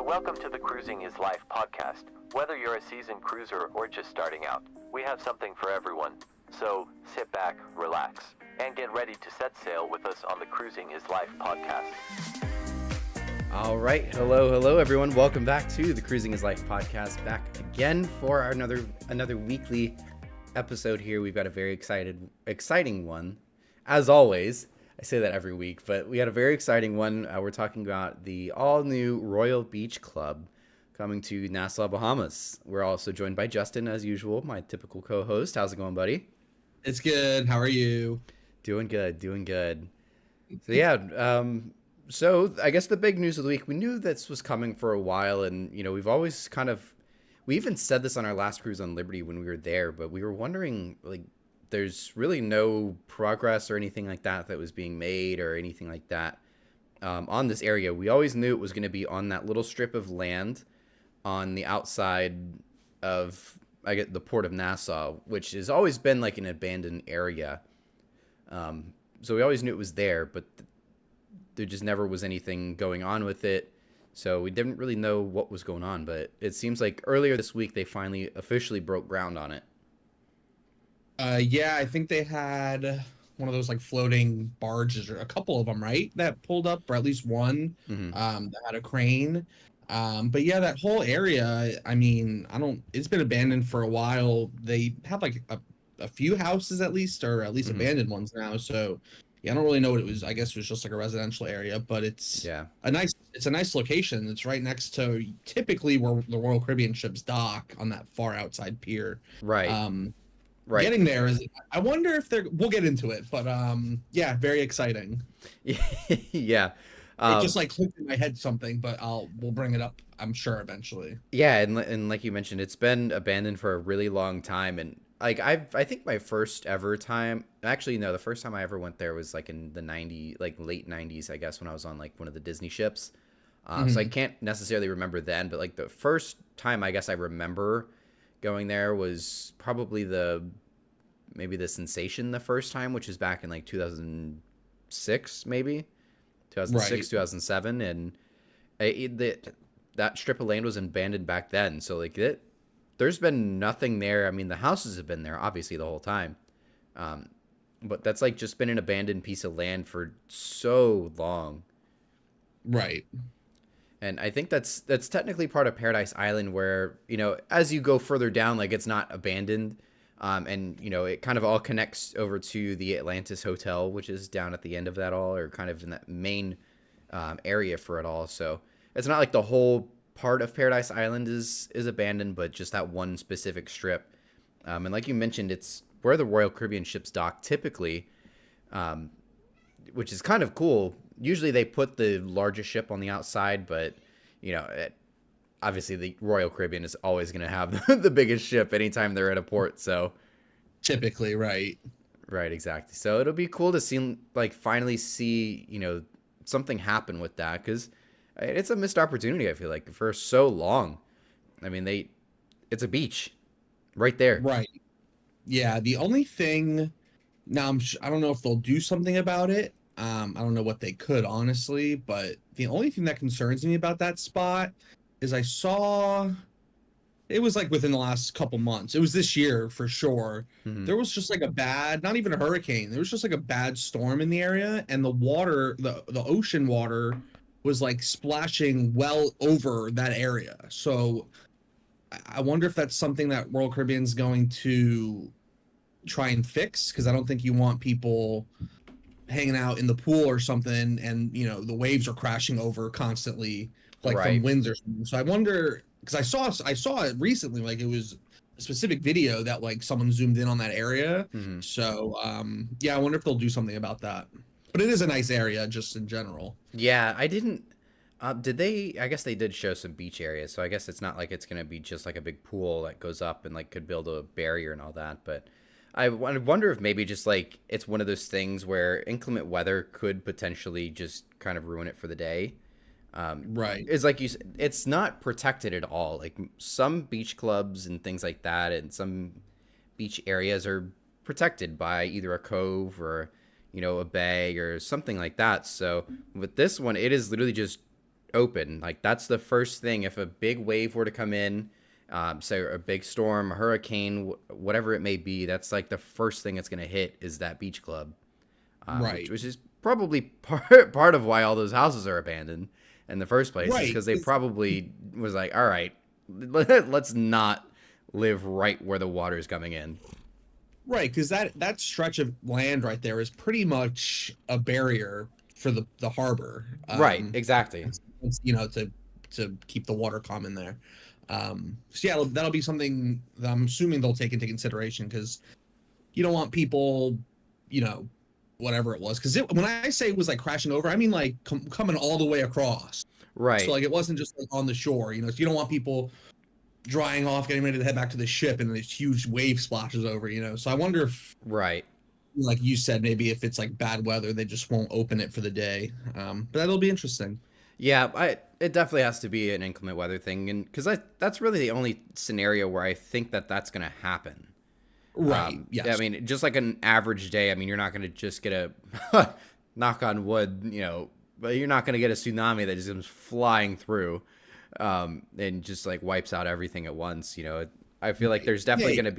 Welcome to the Cruising is Life podcast. Whether you're a seasoned cruiser or just starting out, we have something for everyone. So sit back, relax, and get ready to set sail with us on the Cruising is Life podcast. All right. Hello, everyone. Welcome back to the Cruising is Life podcast. Back again for another weekly episode here. We've got a very exciting one. As always, I say that every week, but we had a very exciting one. We're talking about the all-new Royal Beach Club coming to Nassau, Bahamas. We're also joined by Justin, as usual, my typical co-host. How's it going, buddy? It's good. How are you? Doing good. So yeah, so I guess the big news of the week, we knew this was coming for a while, and we've always we even said this on our last cruise on Liberty when we were there, but we were wondering, like, there's really no progress or anything like that was being made or anything like that on this area. We always knew it was going to be on that little strip of land on the outside of the port of Nassau, which has always been like an abandoned area. So we always knew it was there, but there just never was anything going on with it. So we didn't really know what was going on, but it seems like earlier this week they finally officially broke ground on it. Yeah, I think they had one of those like floating barges, or a couple of them, right? That pulled up, or at least one, that had a crane. But yeah, that whole area, I mean, it's been abandoned for a while. They have like a few houses at least, or at least abandoned ones now. So yeah, I don't really know what it was. I guess it was just like a residential area, but it's a nice location. It's right next to typically where the Royal Caribbean ships dock on that far outside pier. Right. Right. Getting there is, I wonder if we'll get into it, but yeah, very exciting. Yeah. It just like clicked in my head something, but we'll bring it up, I'm sure, eventually. Yeah, and like you mentioned, it's been abandoned for a really long time, and like I think my first ever time, actually no, the first time I ever went there was like in the late 90s, I guess, when I was on like one of the Disney ships. So I can't necessarily remember then, but like the first time I guess I remember going there was probably maybe the Sensation the first time, which is back in like 2006, maybe 2006, right. 2007. And that strip of land was abandoned back then. So like there's been nothing there. I mean, the houses have been there obviously the whole time. But that's like just been an abandoned piece of land for so long. Right. And I think that's technically part of Paradise Island, where, as you go further down, like, it's not abandoned. And, it kind of all connects over to the Atlantis Hotel, which is down at the end of that all, or kind of in that main area for it all. So it's not like the whole part of Paradise Island is abandoned, but just that one specific strip. And like you mentioned, it's where the Royal Caribbean ships dock typically, which is kind of cool. Usually they put the largest ship on the outside, but, obviously the Royal Caribbean is always going to have the biggest ship anytime they're at a port. So typically, right. Right, exactly. So it'll be cool to finally see, something happen with that, because it's a missed opportunity, I feel like, for so long. I mean, it's a beach right there. Right. Yeah, the only thing, now I don't know if they'll do something about it. I don't know what they could, honestly, but the only thing that concerns me about that spot is I saw, it was like within the last couple months, it was this year for sure, there was just like a bad, not even a hurricane, there was just like a bad storm in the area, and the water, the ocean water was like splashing well over that area. So I wonder if that's something that Royal Caribbean's going to try and fix, because I don't think you want people hanging out in the pool or something, and the waves are crashing over constantly, like from winds or something. So I wonder, because I saw it recently, like it was a specific video that like someone zoomed in on that area. So yeah, I wonder if they'll do something about that. But it is a nice area just in general. Yeah, I didn't did they, I guess they did show some beach areas, so I guess it's not like it's gonna be just like a big pool that goes up and like could build a barrier and all that. But I wonder if maybe just like it's one of those things where inclement weather could potentially just kind of ruin it for the day. Right. It's like you said, it's not protected at all. Like some beach clubs and things like that, and some beach areas are protected by either a cove or, a bay or something like that. So with this one, it is literally just open. Like that's the first thing. If a big wave were to come in, say a big storm, a hurricane, whatever it may be, that's like the first thing it's going to hit is that beach club, Right. which is probably part of why all those houses are abandoned in the first place, Right. because they probably was like, all right, let's not live right where the water is coming in. Right, because that stretch of land right there is pretty much a barrier for the harbor. Right, exactly. You know, to keep the water calm in there. So yeah, that'll be something that I'm assuming they'll take into consideration, because you don't want people, you know, whatever it was. Because when I say it was like crashing over, I mean like coming all the way across. Right. So like it wasn't just like on the shore, you know. So you don't want people drying off, getting ready to head back to the ship, and this huge wave splashes over, you know. So I wonder if, right, like you said, maybe if it's like bad weather, they just won't open it for the day. But that'll be interesting. Yeah, it definitely has to be an inclement weather thing, and because that's really the only scenario where I think that's going to happen. Right. Yes. I mean, just like an average day. I mean, you're not going to just get a knock on wood, you know, but you're not going to get a tsunami that just comes flying through, and just like wipes out everything at onse. You know, I feel like there's definitely going to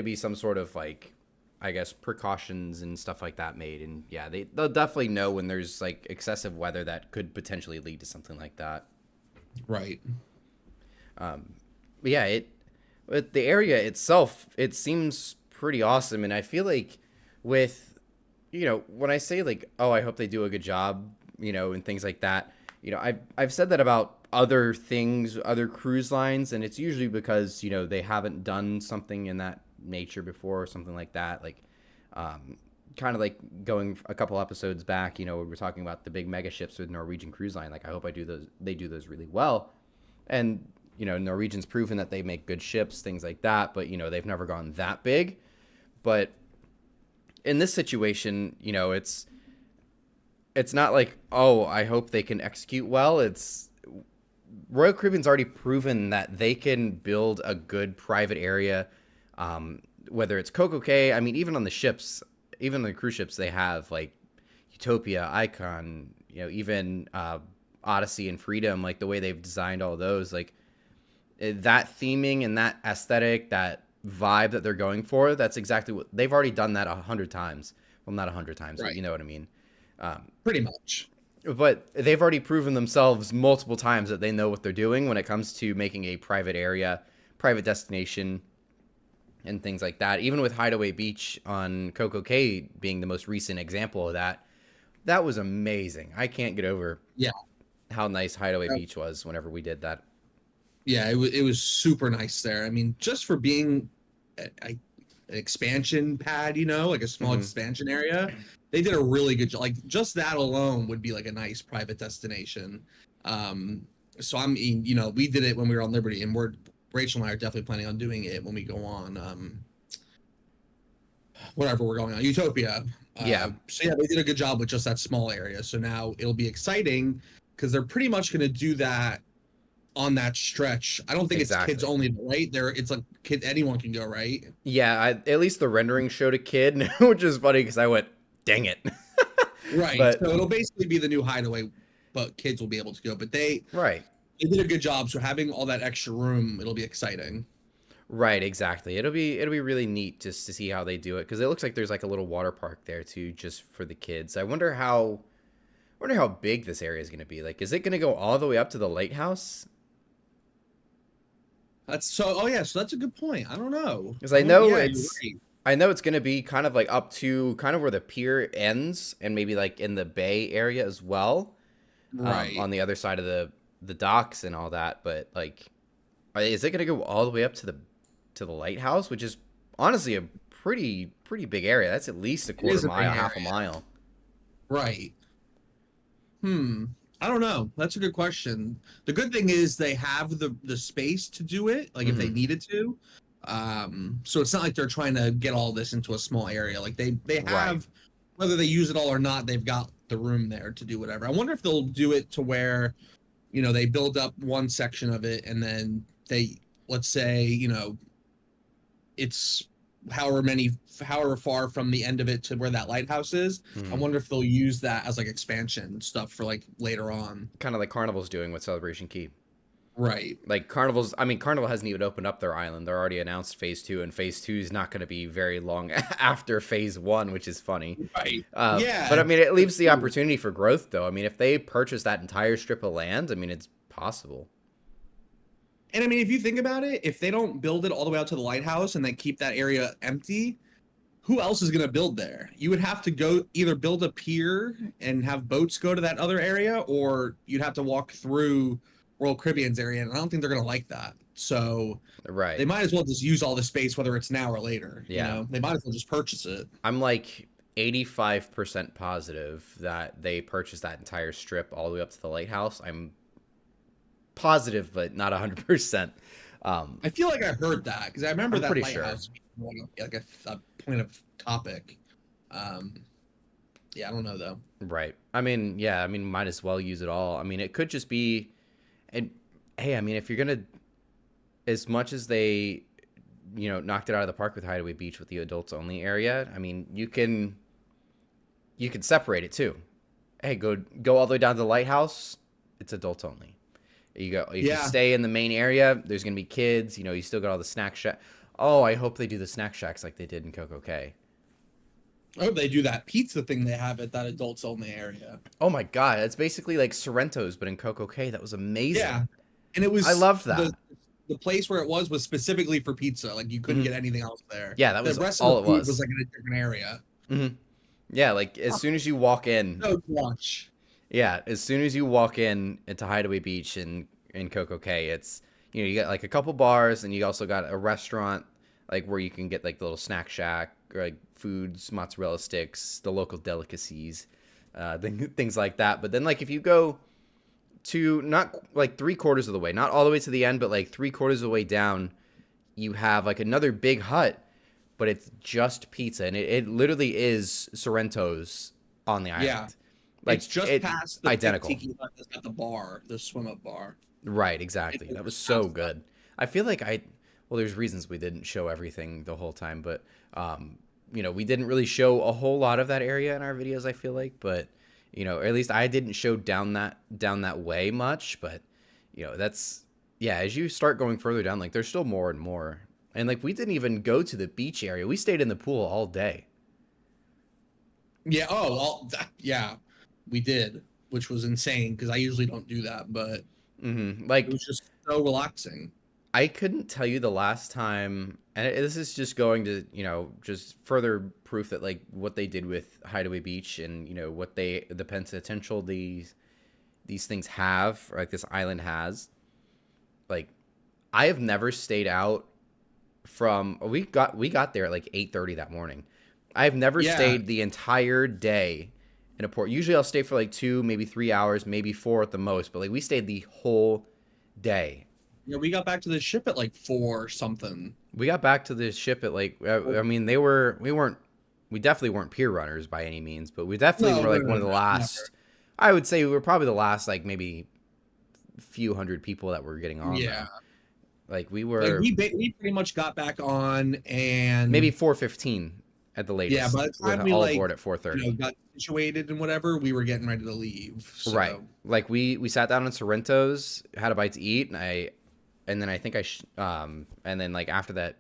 be some sort of like, I guess, precautions and stuff like that made. And yeah, they'll definitely know when there's like excessive weather that could potentially lead to something like that. Right. But yeah, the area itself, it seems pretty awesome. And I feel like with, you know, when I say like, oh, I hope they do a good job, you know, and things like that, you know, I've said that about other things, other cruise lines, and it's usually because, you know, they haven't done something in that nature before or something like that. Like, kind of like going a couple episodes back, you know, we were talking about the big mega ships with Norwegian Cruise Line. Like, I hope they do those really well. And, you know, Norwegian's proven that they make good ships, things like that, but, you know, they've never gone that big. But in this situation, you know, it's not like, oh, I hope they can execute well. It's Royal Caribbean's already proven that they can build a good private area, whether it's Coco Cay. I mean, even on the ships, even the cruise ships, they have like Utopia, Icon, you know, even Odyssey and Freedom, like the way they've designed all those, like that theming and that aesthetic, that vibe that they're going for, that's exactly what they've already done that 100 times. Well, not 100 times, right, but you know what I mean. Pretty much. But they've already proven themselves multiple times that they know what they're doing when it comes to making a private area, private destination, and things like that. Even with Hideaway Beach on Coco Cay being the most recent example of that, that was amazing. I can't get over how nice Hideaway Beach was whenever we did that. Yeah, it was super nice there. I mean, just for being an expansion pad, you know, like a small expansion area, they did a really good job. Like just that alone would be like a nice private destination. So I mean, you know, we did it when we were on Liberty, and Rachel and I are definitely planning on doing it when we go on whatever we're going on, Utopia. So yeah, they did a good job with just that small area. So now it'll be exciting because they're pretty much going to do that on that stretch. I don't think it's kids only, right? It's like anyone can go, right? Yeah, at least the rendering showed a kid, which is funny because I went, dang it. Right. So it'll basically be the new Hideaway, but kids will be able to go. But they did a good job. So having all that extra room, it'll be exciting. Right, exactly. It'll be really neat just to see how they do it, because it looks like there's like a little water park there too, just for the kids. I wonder how big this area is going to be. Like, is it going to go all the way up to the lighthouse? So that's a good point. I don't know. Because I know it's going to be kind of like up to kind of where the pier ends, and maybe like in the bay area as well, right, on the other side of the docks and all that. But like, is it going to go all the way up to the lighthouse, which is honestly a pretty big area? That's at least a quarter mile, half a mile. Right. I don't know. That's a good question. The good thing is they have the space to do it, like if they needed to. So it's not like they're trying to get all this into a small area. Like they have, whether they use it all or not, they've got the room there to do whatever. I wonder if they'll do it to where, you know, they build up one section of it and then they, let's say, you know, it's however far from the end of it to where that lighthouse is. I wonder if they'll use that as like expansion stuff for like later on. Kind of like Carnival's doing with Celebration Key. Right. Like Carnival's, I mean, Carnival hasn't even opened up their island. They're already announced phase 2, and phase 2 is not going to be very long after phase 1, which is funny. Right. But I mean, it leaves the opportunity for growth, though. I mean, if they purchase that entire strip of land, I mean, it's possible. And I mean, if you think about it, if they don't build it all the way out to the lighthouse and then keep that area empty, who else is going to build there? You would have to go either build a pier and have boats go to that other area, or you'd have to walk through Royal Caribbean's area, and I don't think they're going to like that. So Right. they might as well just use all the space, whether it's now or later. Yeah. You know? They might as well just purchase it. I'm like 85% positive that they purchased that entire strip all the way up to the lighthouse. I'm positive, but not 100%. I feel like I heard that because I remember I'm that pretty lighthouse being like a point of topic. Yeah, I don't know though. Right. I mean, yeah, I mean, might as well use it all. I mean, it could just be, and hey, I mean, if you're gonna, as much as they, knocked it out of the park with Hideaway Beach with the adults only area, I mean, you can separate it too. Hey, go all the way down to the lighthouse. It's adults only. You can stay in the main area. There's gonna be kids. You still got all the snack shack. Oh, I hope they do the snack shacks like they did in Coco Cay. Oh, they do that pizza thing they have at that adults only area. Oh my god, it's basically like Sorrento's, but in Coco Cay. That was amazing. Yeah, and it was. I loved that. The place where it was specifically for pizza. Like you couldn't get anything else there. Yeah, that was the rest all of the it food was. Was like in a different area. Mm-hmm. Yeah, like as soon as you walk in. So much. Yeah, as soon as you walk into Hideaway Beach in Coco Cay, it's you got like a couple bars, and you also got a restaurant like where you can get like the little snack shack, or like foods, mozzarella sticks, the local delicacies, things like that. But then like if you go to not like 3/4 of the way, not all the way to the end, but like 3/4 of the way down, you have like another big hut, but it's just pizza, and it literally is Sorrento's on the island. Yeah. Like it's just past the identical. tiki hut that's got the bar, the swim up bar. Right, exactly. That was so good. I feel like there's reasons we didn't show everything the whole time, but we didn't really show a whole lot of that area in our videos, I feel like, but or at least I didn't show down that way much, but that's as you start going further down, like there's still more and more. And like we didn't even go to the beach area. We stayed in the pool all day. Yeah, yeah. We did, which was insane because I usually don't do that, but like it was just so relaxing. I couldn't tell you the last time, and this is just going to, just further proof that like what they did with Hideaway Beach and what the potential these things have, or like this island has. Like, I have never stayed out from we got there at like 8:30 that morning. I've never stayed the entire day in a port. Usually I'll stay for like 2, maybe 3 hours, maybe 4 at the most. But like we stayed the whole day. Yeah, we got back to the ship at like 4 something. We got back to the ship at like I mean we definitely weren't pier runners by any means, but we definitely were like one of the last. Never. I would say we were probably the last like maybe few hundred people that were getting on. Yeah. Like we were. Like we pretty much got back on and maybe 4:15 at the latest. Yeah, by the time we all like aboard at 4:30. Got situated and whatever, we were getting ready to leave. So. Right. Like we sat down in Sorrento's, had a bite to eat, and then I think and then like after that,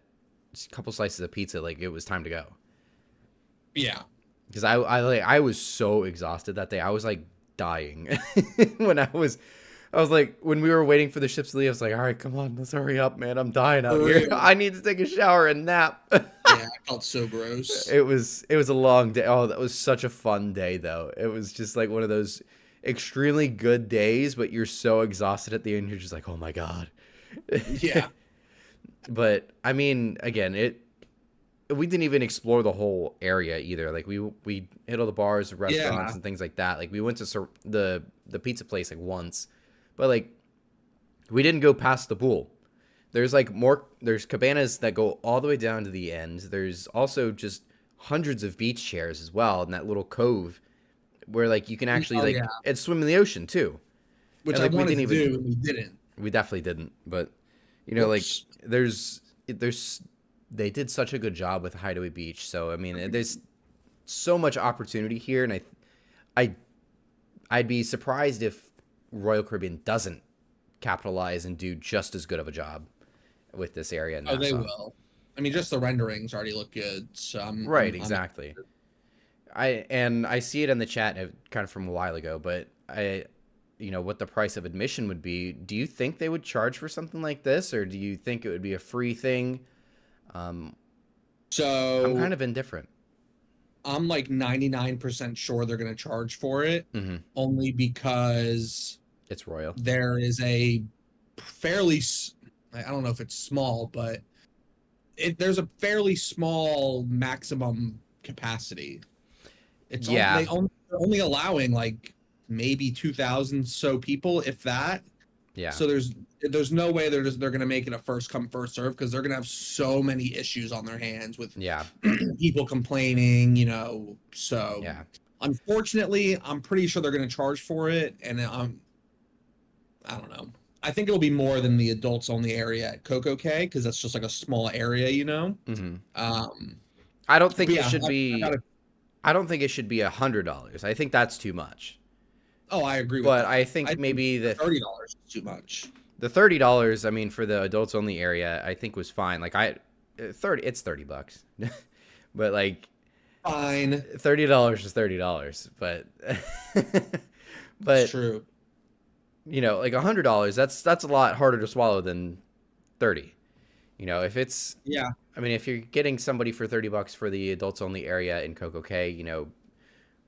a couple slices of pizza, like it was time to go. Yeah. Because I was so exhausted that day. I was like dying when I was like, when we were waiting for the ships to leave, I was like, all right, come on, let's hurry up, man. I'm dying out here. I need to take a shower and nap. Yeah, I felt so gross. It was a long day. Oh, that was such a fun day, though. It was just like one of those extremely good days, but you're so exhausted at the end. You're just like, oh my God. Yeah. But I mean, again, we didn't even explore the whole area either. Like we hit all the bars, restaurants, and things like that. Like we went to the pizza place like once. But like, we didn't go past the pool. There's like there's cabanas that go all the way down to the end. There's also just hundreds of beach chairs as well in that little cove where like you can actually and swim in the ocean too. Which and, like, I wanted to do, and we didn't. We definitely didn't. But like there's they did such a good job with Hideaway Beach. So I mean, there's so much opportunity here, and I I'd be surprised if Royal Caribbean doesn't capitalize and do just as good of a job with this area in Oh, they Nassau. will. I mean, just the renderings already look good. So Right, exactly. I see it in the chat kind of from a while ago, but what the price of admission would be. Do you think they would charge for something like this, or do you think it would be a free thing? I'm So kind of indifferent. I'm like 99% sure they're going to charge for it, only because It's Royal. there is a fairly, I don't know if it's small, but there's a fairly small maximum capacity. It's Yeah. they're only allowing like maybe 2,000 so people, if that. Yeah. So there's no way they're going to make it a first come first serve, because they're going to have so many issues on their hands with people complaining, So yeah. Unfortunately, I'm pretty sure they're going to charge for it, and I don't know. I think it'll be more than the adults only area at Coco Cay, because that's just like a small area, I don't think it should I be. I don't think it should be $100. I think that's too much. Oh, I agree with but that. I think maybe the $30 is too much. The $30, I mean, for the adults only area, I think was fine. Like it's $30, but like fine. $30 is $30, but it's true. Like $100, that's a lot harder to swallow than 30. If it's I mean, if you're getting somebody for $30 for the adults only area in Coco Cay,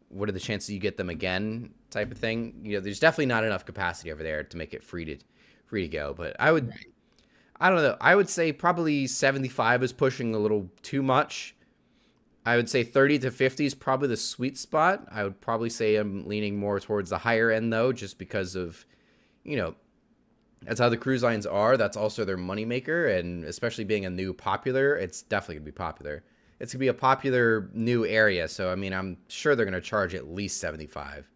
what are the chances you get them again? Type of thing. There's definitely not enough capacity over there to make it free to go. But I don't know. I would say probably 75 is pushing a little too much. I would say 30 to 50 is probably the sweet spot. I would probably say I'm leaning more towards the higher end though, just because of, that's how the cruise lines are. That's also their moneymaker, and especially being a new popular, it's definitely gonna be popular. It's gonna be a popular new area, so I mean, I'm sure they're gonna charge at least 75.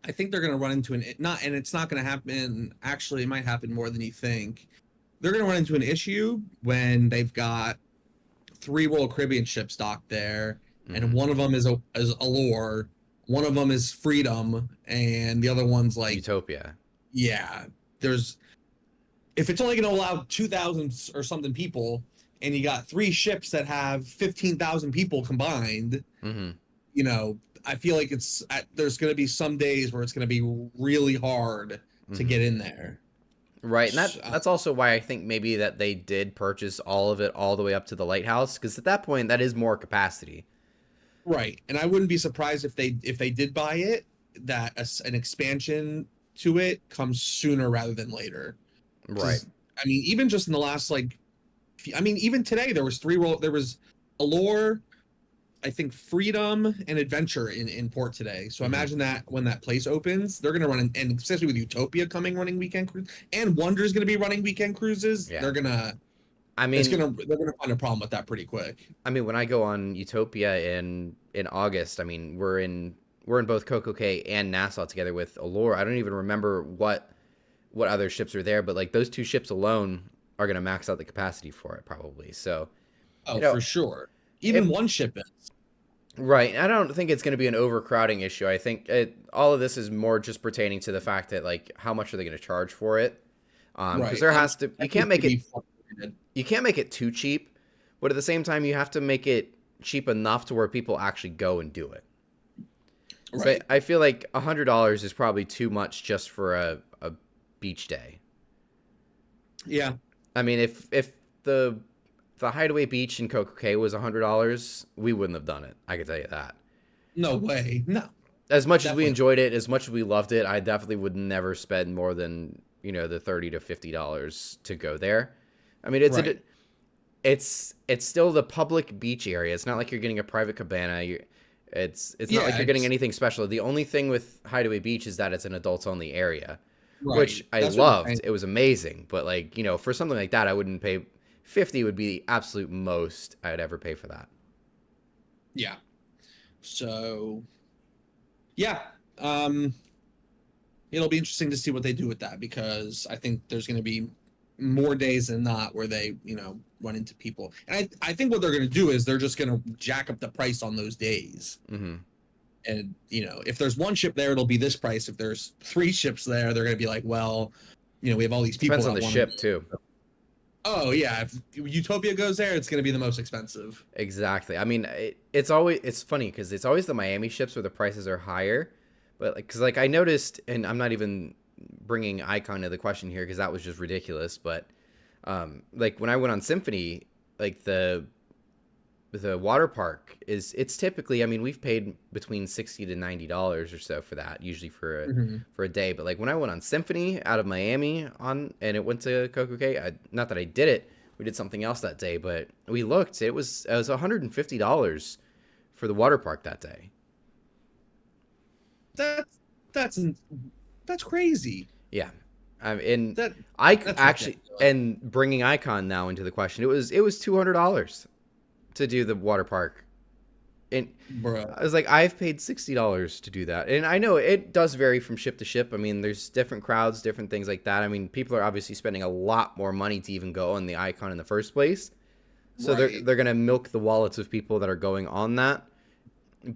I think they're gonna run into and it's not gonna happen. Actually, it might happen more than you think. They're gonna run into an issue when they've got 3 Royal Caribbean ships docked there, and one of them is Allure, one of them is Freedom, and the other one's like Utopia. Yeah, if it's only going to allow 2,000 or something people, and you got 3 ships that have 15,000 people combined, I feel like there's going to be some days where it's going to be really hard to get in there. Right, and that's also why I think maybe that they did purchase all of it all the way up to the lighthouse, because at that point that is more capacity. Right, and I wouldn't be surprised if they did buy it, that an expansion to it comes sooner rather than later. Right. I mean, even just in the last even today there was there was Allure, I think Freedom and Adventure in port today. So imagine that when that place opens, they're gonna run and especially with Utopia running weekend cruise, and Wonder's gonna be running weekend cruises. Yeah. They're gonna find a problem with that pretty quick. I mean, when I go on Utopia in August, I mean we're in both Coco Cay and Nassau together with Allure. I don't even remember what other ships are there, but like those 2 ships alone are going to max out the capacity for it probably. So, for sure. Even one ship is. Right. I don't think it's going to be an overcrowding issue. I think all of this is more just pertaining to the fact that like how much are they going to charge for it? Because there has to you can't make it too cheap, but at the same time you have to make it cheap enough to where people actually go and do it. Right. So I feel like $100 is probably too much just for a beach day. Yeah. I mean, if the Hideaway Beach in Coco Cay was $100, we wouldn't have done it. I can tell you that. No way. No. As much as we enjoyed it, as much as we loved it, I definitely would never spend more than the $30 to $50 to go there. I mean, it's still the public beach area. It's not like you're getting a private cabana. It's not like you're getting anything special. The only thing with Hideaway Beach is that it's an adults only area, which I loved. It was amazing. But like, for something like that, I wouldn't pay. 50 would be the absolute most I'd ever pay for that. Yeah. So, yeah. It'll be interesting to see what they do with that, because I think there's going to be more days than not where they, run into people. And I think what they're going to do is they're just going to jack up the price on those days. Mm-hmm. And, if there's one ship there, it'll be this price. If there's 3 ships there, they're going to be like, well, we have all these people. Depends on the ship too. Oh yeah, if Utopia goes there, it's going to be the most expensive. Exactly. I mean, it's funny because it's always the Miami ships where the prices are higher, but because I noticed, and I'm not even bringing Icon to the question here because that was just ridiculous, but when I went on Symphony, the water park it's typically, I mean, we've paid between $60 to $90 or so for that, usually for a day. But when I went on Symphony out of Miami and it went to Coco Cay, not that I did it, we did something else that day, but we looked, it was $150 for the water park that day. That's crazy. Yeah. And and bringing Icon now into the question, it was $200 to do the water park. And Bro. I was like, I've paid $60 to do that. And I know it does vary from ship to ship. I mean, there's different crowds, different things like that. I mean, people are obviously spending a lot more money to even go on the Icon in the first place. So Right. they're going to milk the wallets of people that are going on that.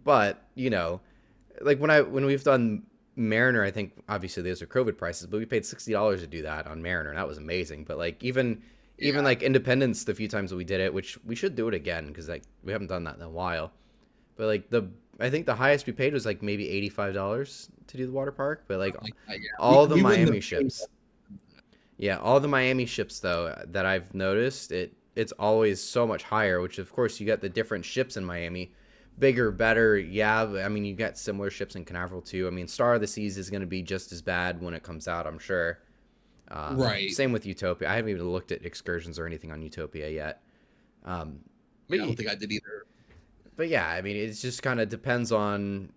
But, when we've done Mariner, I think obviously those are COVID prices, but we paid $60 to do that on Mariner. And that was amazing. But even Independence, the few times that we did it, which we should do it again because we haven't done that in a while. But I think the highest we paid was maybe $85 to do the water park. But all the Miami ships, all the Miami ships though that I've noticed, it's always so much higher. Which of course you got the different ships in Miami, bigger, better. Yeah, I mean you got similar ships in Canaveral too. I mean Star of the Seas is going to be just as bad when it comes out, I'm sure. Right. Same with Utopia. I haven't even looked at excursions or anything on Utopia yet. I don't think I did either. But yeah, I mean, it just kind of depends on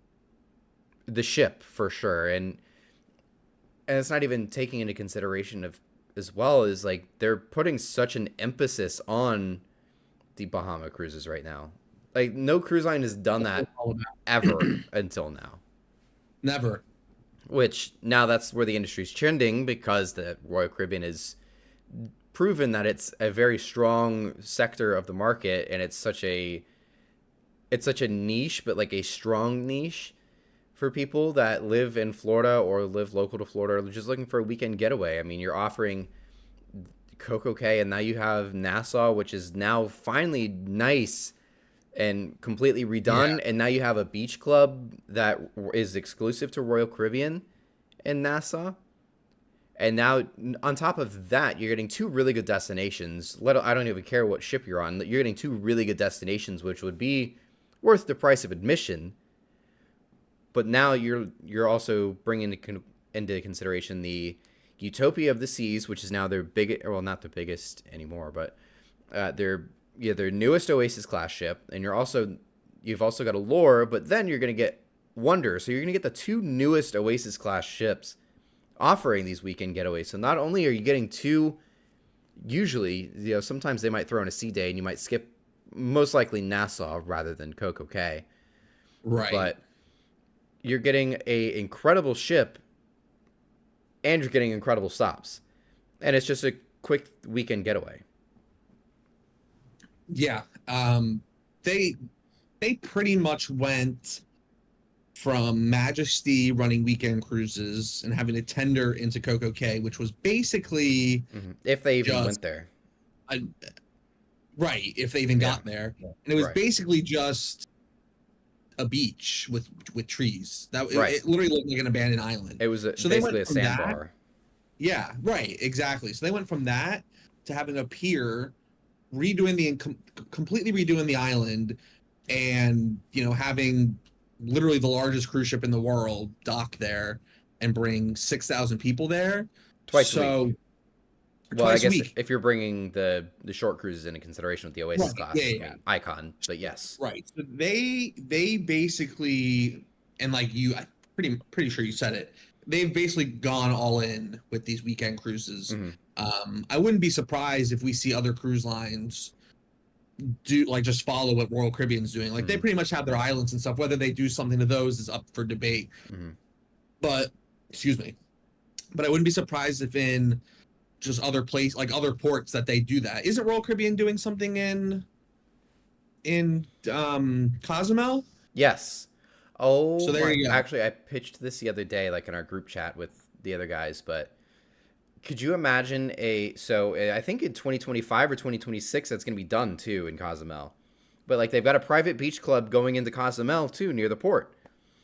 the ship for sure, and it's not even taking into consideration of as well as they're putting such an emphasis on the Bahama cruises right now. No cruise line has done that ever until now. Never. Which now that's where the industry's trending because the Royal Caribbean has proven that it's a very strong sector of the market, and it's such a niche, but a strong niche for people that live in Florida or live local to Florida or just looking for a weekend getaway. I mean, you're offering Coco Cay, and now you have Nassau, which is now finally nice and completely redone. Yeah. And now you have a beach club that is exclusive to Royal Caribbean in Nassau. And now on top of that, you're getting 2 really good destinations. I don't even care what ship you're on. You're getting 2 really good destinations, which would be worth the price of admission. But now you're also bringing into consideration the Utopia of the Seas, which is now their not the biggest anymore, but their newest Oasis class ship. And you've also got Allure, but then you're going to get Wonder. So you're going to get the 2 newest Oasis class ships offering these weekend getaways. So not only are you getting 2, usually, sometimes they might throw in a sea day and you might skip most likely Nassau rather than Coco Cay. Right. But you're getting a incredible ship and you're getting incredible stops. And it's just a quick weekend getaway. Yeah. They pretty much went from Majesty running weekend cruises and having to tender into Coco Cay, which was basically if they even went there. Right, if they even got there. And it was basically just a beach with trees. It literally looked like an abandoned island. It was basically a sandbar. Yeah, right, exactly. So they went from that to having a pier, completely redoing the island, and having literally the largest cruise ship in the world dock there and bring 6,000 people there twice a week. Well, I guess if you're bringing the short cruises into consideration with the Oasis class, Icon, but yes, right. So they basically, and I'm pretty sure you said it, they've basically gone all in with these weekend cruises. I wouldn't be surprised if we see other cruise lines do just follow what Royal Caribbean's doing. They pretty much have their islands and stuff. Whether they do something to those is up for debate. But I wouldn't be surprised if in just other other ports that they do that. Isn't Royal Caribbean doing something in Cozumel? Yes. Oh, So there you go. actually, I pitched this the other day, like in our group chat with the other guys, but could you imagine I think in 2025 or 2026, that's going to be done too in Cozumel. But like they've got a private beach club going into Cozumel too, near the port.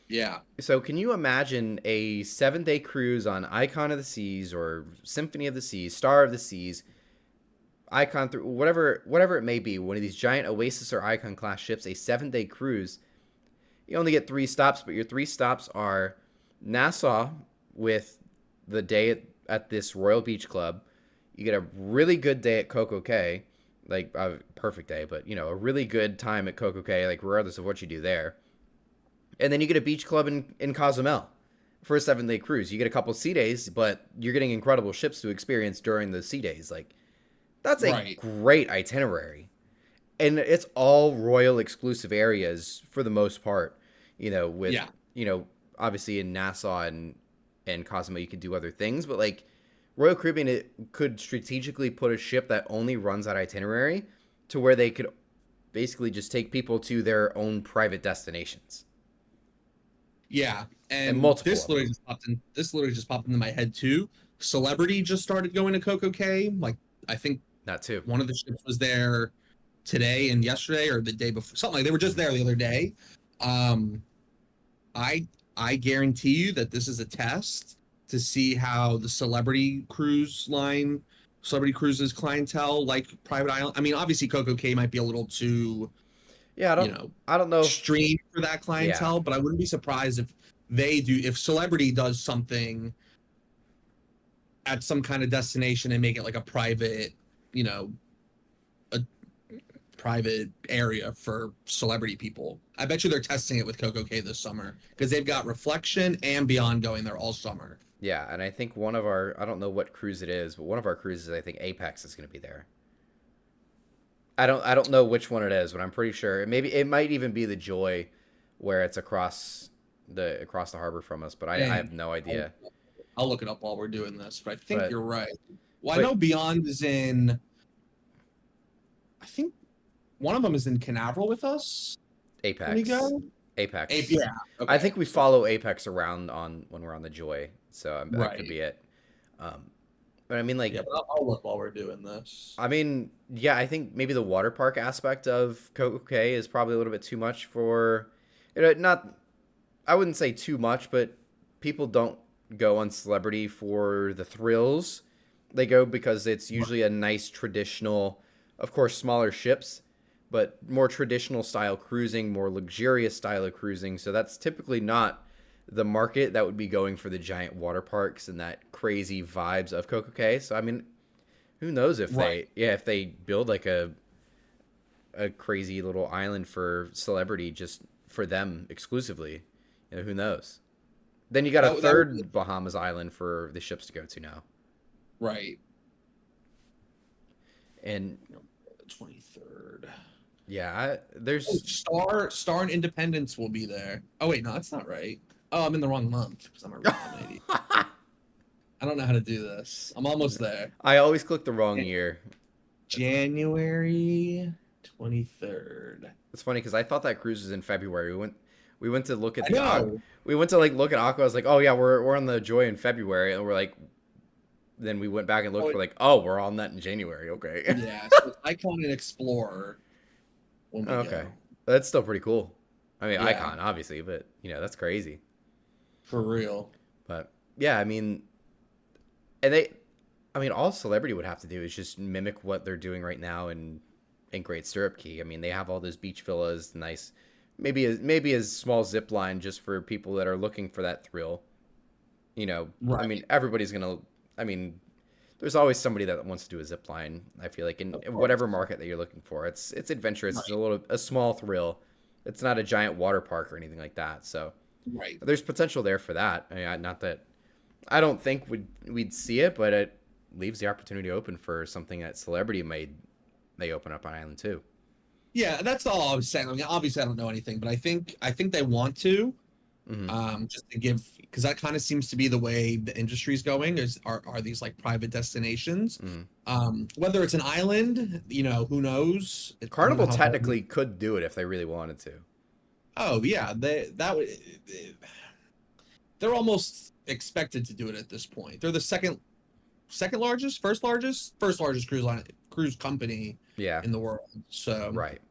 Yeah. So can you imagine a 7-day cruise on Icon of the Seas or Symphony of the Seas, Star of the Seas, Icon through whatever it may be, one of these giant Oasis or Icon class ships, a 7-day cruise. You only get 3 stops, but your 3 stops are Nassau with the day at this Royal Beach Club. You get a really good day at Coco Cay, like a perfect day, but a really good time at Coco Cay, like regardless of what you do there. And then you get a beach club in Cozumel for a 7-day cruise. You get a couple sea days, but you're getting incredible ships to experience during the sea days. Like that's a great itinerary. And it's all Royal exclusive areas for the most part, with, obviously in Nassau and Cozumel, you can do other things, but like Royal Caribbean, it could strategically put a ship that only runs that itinerary to where they could basically just take people to their own private destinations. Yeah. And multiple. This literally just popped into my head too. Celebrity just started going to Coco Cay. Like, I think that too. One of the ships was there today and yesterday or the day before, something like they were just there the other day. I guarantee you that this is a test to see how the celebrity cruises clientele like private island. I mean, obviously Coco Cay might be a little too, I don't know, extreme for that clientele, but I wouldn't be surprised if celebrity does something at some kind of destination and make it like a private, a private area for celebrity people. I bet you they're testing it with Coco Cay this summer because they've got Reflection and Beyond going there all summer. Yeah, and I think I don't know what cruise it is, but one of our cruises, I think Apex is going to be there. I don't know which one it is, but I'm pretty sure it might even be the Joy, where it's across the harbor from us. But I have no idea. I'll look it up while we're doing this, but I think you're right. Well, I know Beyond is in. I think one of them is in Canaveral with us. Apex. When we go? Apex. Yeah. Okay. I think we follow Apex around when we're on the Joy, so that could be it. But I mean, like, I'll look while we're doing this. I mean, I think maybe the water park aspect of Coco Cay is probably a little bit too much for, I wouldn't say too much, but people don't go on Celebrity for the thrills. They go because it's usually a nice traditional, of course, smaller ships, but more traditional style cruising, more luxurious style of cruising. So that's typically not the market that would be going for the giant water parks and that crazy vibes of Coco Cay. So I mean, who knows if they build like a crazy little island for Celebrity just for them exclusively. Who knows? Then you got a third Bahamas island for the ships to go to now. Right. And the 23rd. Yeah, there's Star and Independence will be there. Oh wait, no, that's not right. Oh, I'm in the wrong month because I'm a real lady. I don't know how to do this. I'm almost there. I always click the wrong year. January 23rd. It's funny because I thought that cruise was in February. We went to look at we went to like look at Aqua. I was like, oh yeah, we're on the Joy in February, and we're like, then we went back and looked. We're like, oh, we're on that in January. Okay. Yeah, so it's Icon and Explorer. Okay, that's still pretty cool. I mean, Icon obviously, but that's crazy. For real. But yeah, I mean, all Celebrity would have to do is just mimic what they're doing right now in Great Stirrup Cay. I mean, they have all those beach villas, nice, maybe a small zip line just for people that are looking for that thrill. Right. I mean, everybody's gonna. I mean, there's always somebody that wants to do a zip line. I feel like in whatever market that you're looking for, it's adventurous. Right. It's a small thrill. It's not a giant water park or anything like that. So. Right. There's potential there for that. I mean, not that I don't think we'd see it, but it leaves the opportunity open for something that Celebrity may open up on Island too. Yeah, that's all I was saying. I mean, obviously I don't know anything, but I think they want to. Just to give, because that kind of seems to be the way the industry is going. Are these like private destinations? Whether it's an island, who knows? I don't know Carnival how far. technically could do it if they really wanted to. Oh yeah, they're almost expected to do it at this point. They're the second largest, first largest cruise company Yeah. in the world. So Right.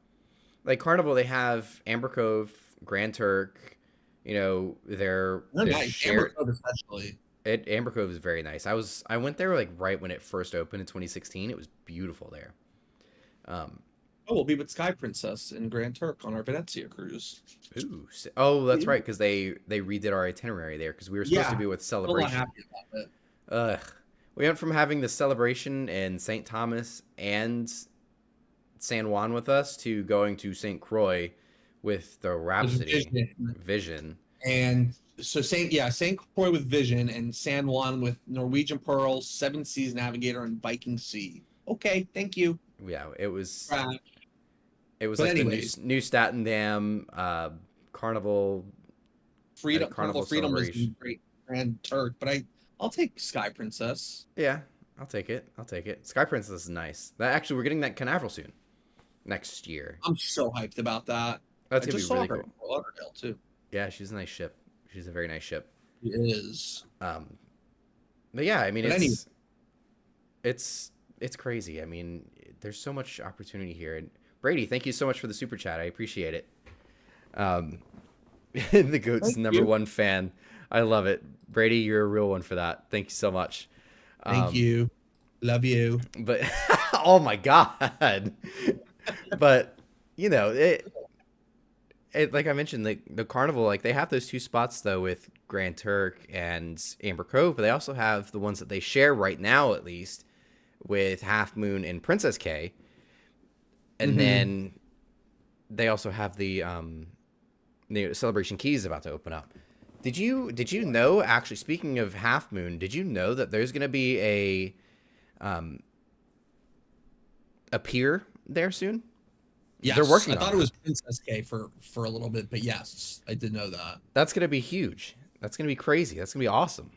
Like Carnival, they have Amber Cove, Grand Turk. They're nice. shared. Amber Cove especially. Amber Cove is very nice. I went there like right when it first opened in 2016. It was beautiful there. We'll be with Sky Princess in Grand Turk on our Venezia cruise. Ooh. Oh, that's right, because they redid our itinerary there because we were supposed to be with Celebration. I'm happy about it. Ugh. We went from having the Celebration in St. Thomas and San Juan with us to going to St. Croix with the Rhapsody Vision. And so St. Croix with Vision and San Juan with Norwegian Pearl, Seven Seas Navigator, and Viking Sea. Okay, thank you. Yeah, it was. It was But like anyways, the new Staten Dam, Carnival. Carnival Freedom was great, Grand Turk, but I'll take Sky Princess. Yeah, I'll take it. Sky Princess is nice. We're getting that Canaveral soon, next year. I'm so hyped about that. That's gonna be really cool. In Fort Lauderdale too. Yeah, she's a nice ship. She's a very nice ship. She is. But yeah, I mean, it's crazy. I mean, there's so much opportunity here. And Brady, thank you so much for the super chat. I appreciate it. The GOAT's #1 fan. I love it. Brady, you're a real one for that. Thank you so much. Thank you. Love you. But oh my God. But it like I mentioned, the Carnival, like they have those two spots though with Grand Turk and Amber Cove, but they also have the ones that they share right now, at least, with Half Moon and Princess K. And then they also have the Celebration Key is about to open up. Did you know, actually, speaking of Half Moon, did you know that there's going to be a pier there soon? Yes, they're working. I thought it was Princess K for a little bit, but yes, I did know that. That's going to be huge. That's going to be crazy. That's going to be awesome.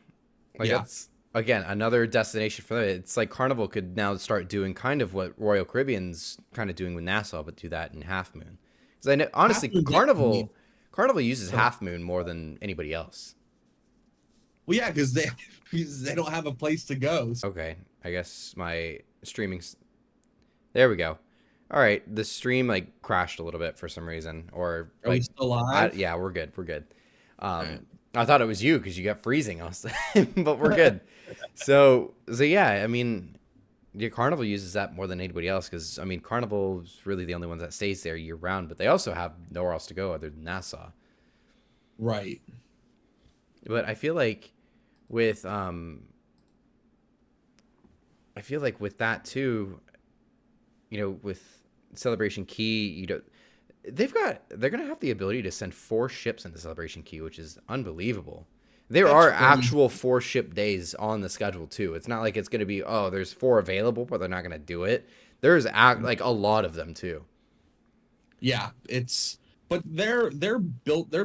That's again another destination for them. It's like Carnival could now start doing kind of what Royal Caribbean's kind of doing with Nassau, but do that in Half Moon. Because I know, honestly, Carnival uses Half Moon more than anybody else. Well, yeah, because they don't have a place to go. So. Okay, I guess my streaming's. There we go. All right, the stream crashed a little bit for some reason, or are we still live? Yeah, we're good. Right. I thought it was you because you got freezing. I was, but we're good. So yeah, I mean, Carnival uses that more than anybody else because I mean, Carnival is really the only one that stays there year round, but they also have nowhere else to go other than Nassau. Right. But I feel like with that too, with Celebration Key, they're gonna have the ability to send 4 ships into Celebration Key, which is unbelievable. There are actual 4 ship days on the schedule too. It's not like it's gonna be there's 4 available, but they're not gonna do it. There's a lot of them too. Yeah, but they're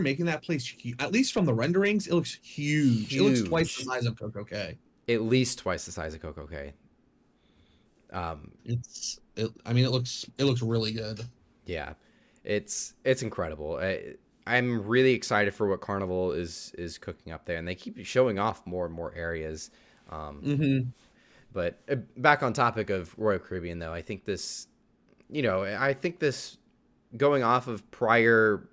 making that place huge. At least from the renderings, it looks huge. It looks twice the size of Coco Cay. At least twice the size of Coco Cay. It looks really good. Yeah, it's incredible. I'm really excited for what Carnival is cooking up there, and they keep showing off more and more areas. But back on topic of Royal Caribbean, though, I think this going off of prior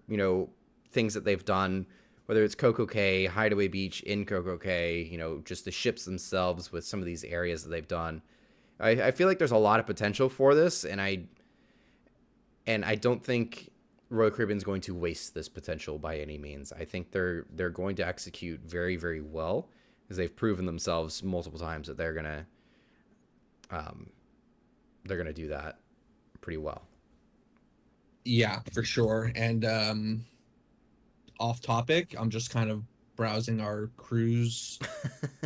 things that they've done, whether it's Coco Cay, Hideaway Beach in Coco Cay, just the ships themselves with some of these areas that they've done. I feel like there's a lot of potential for this, and I don't think Royal Caribbean's going to waste this potential by any means. I think they're going to execute very, very well because they've proven themselves multiple times that they're gonna do that pretty well. Yeah, for sure. And off topic, I'm just kind of browsing our cruise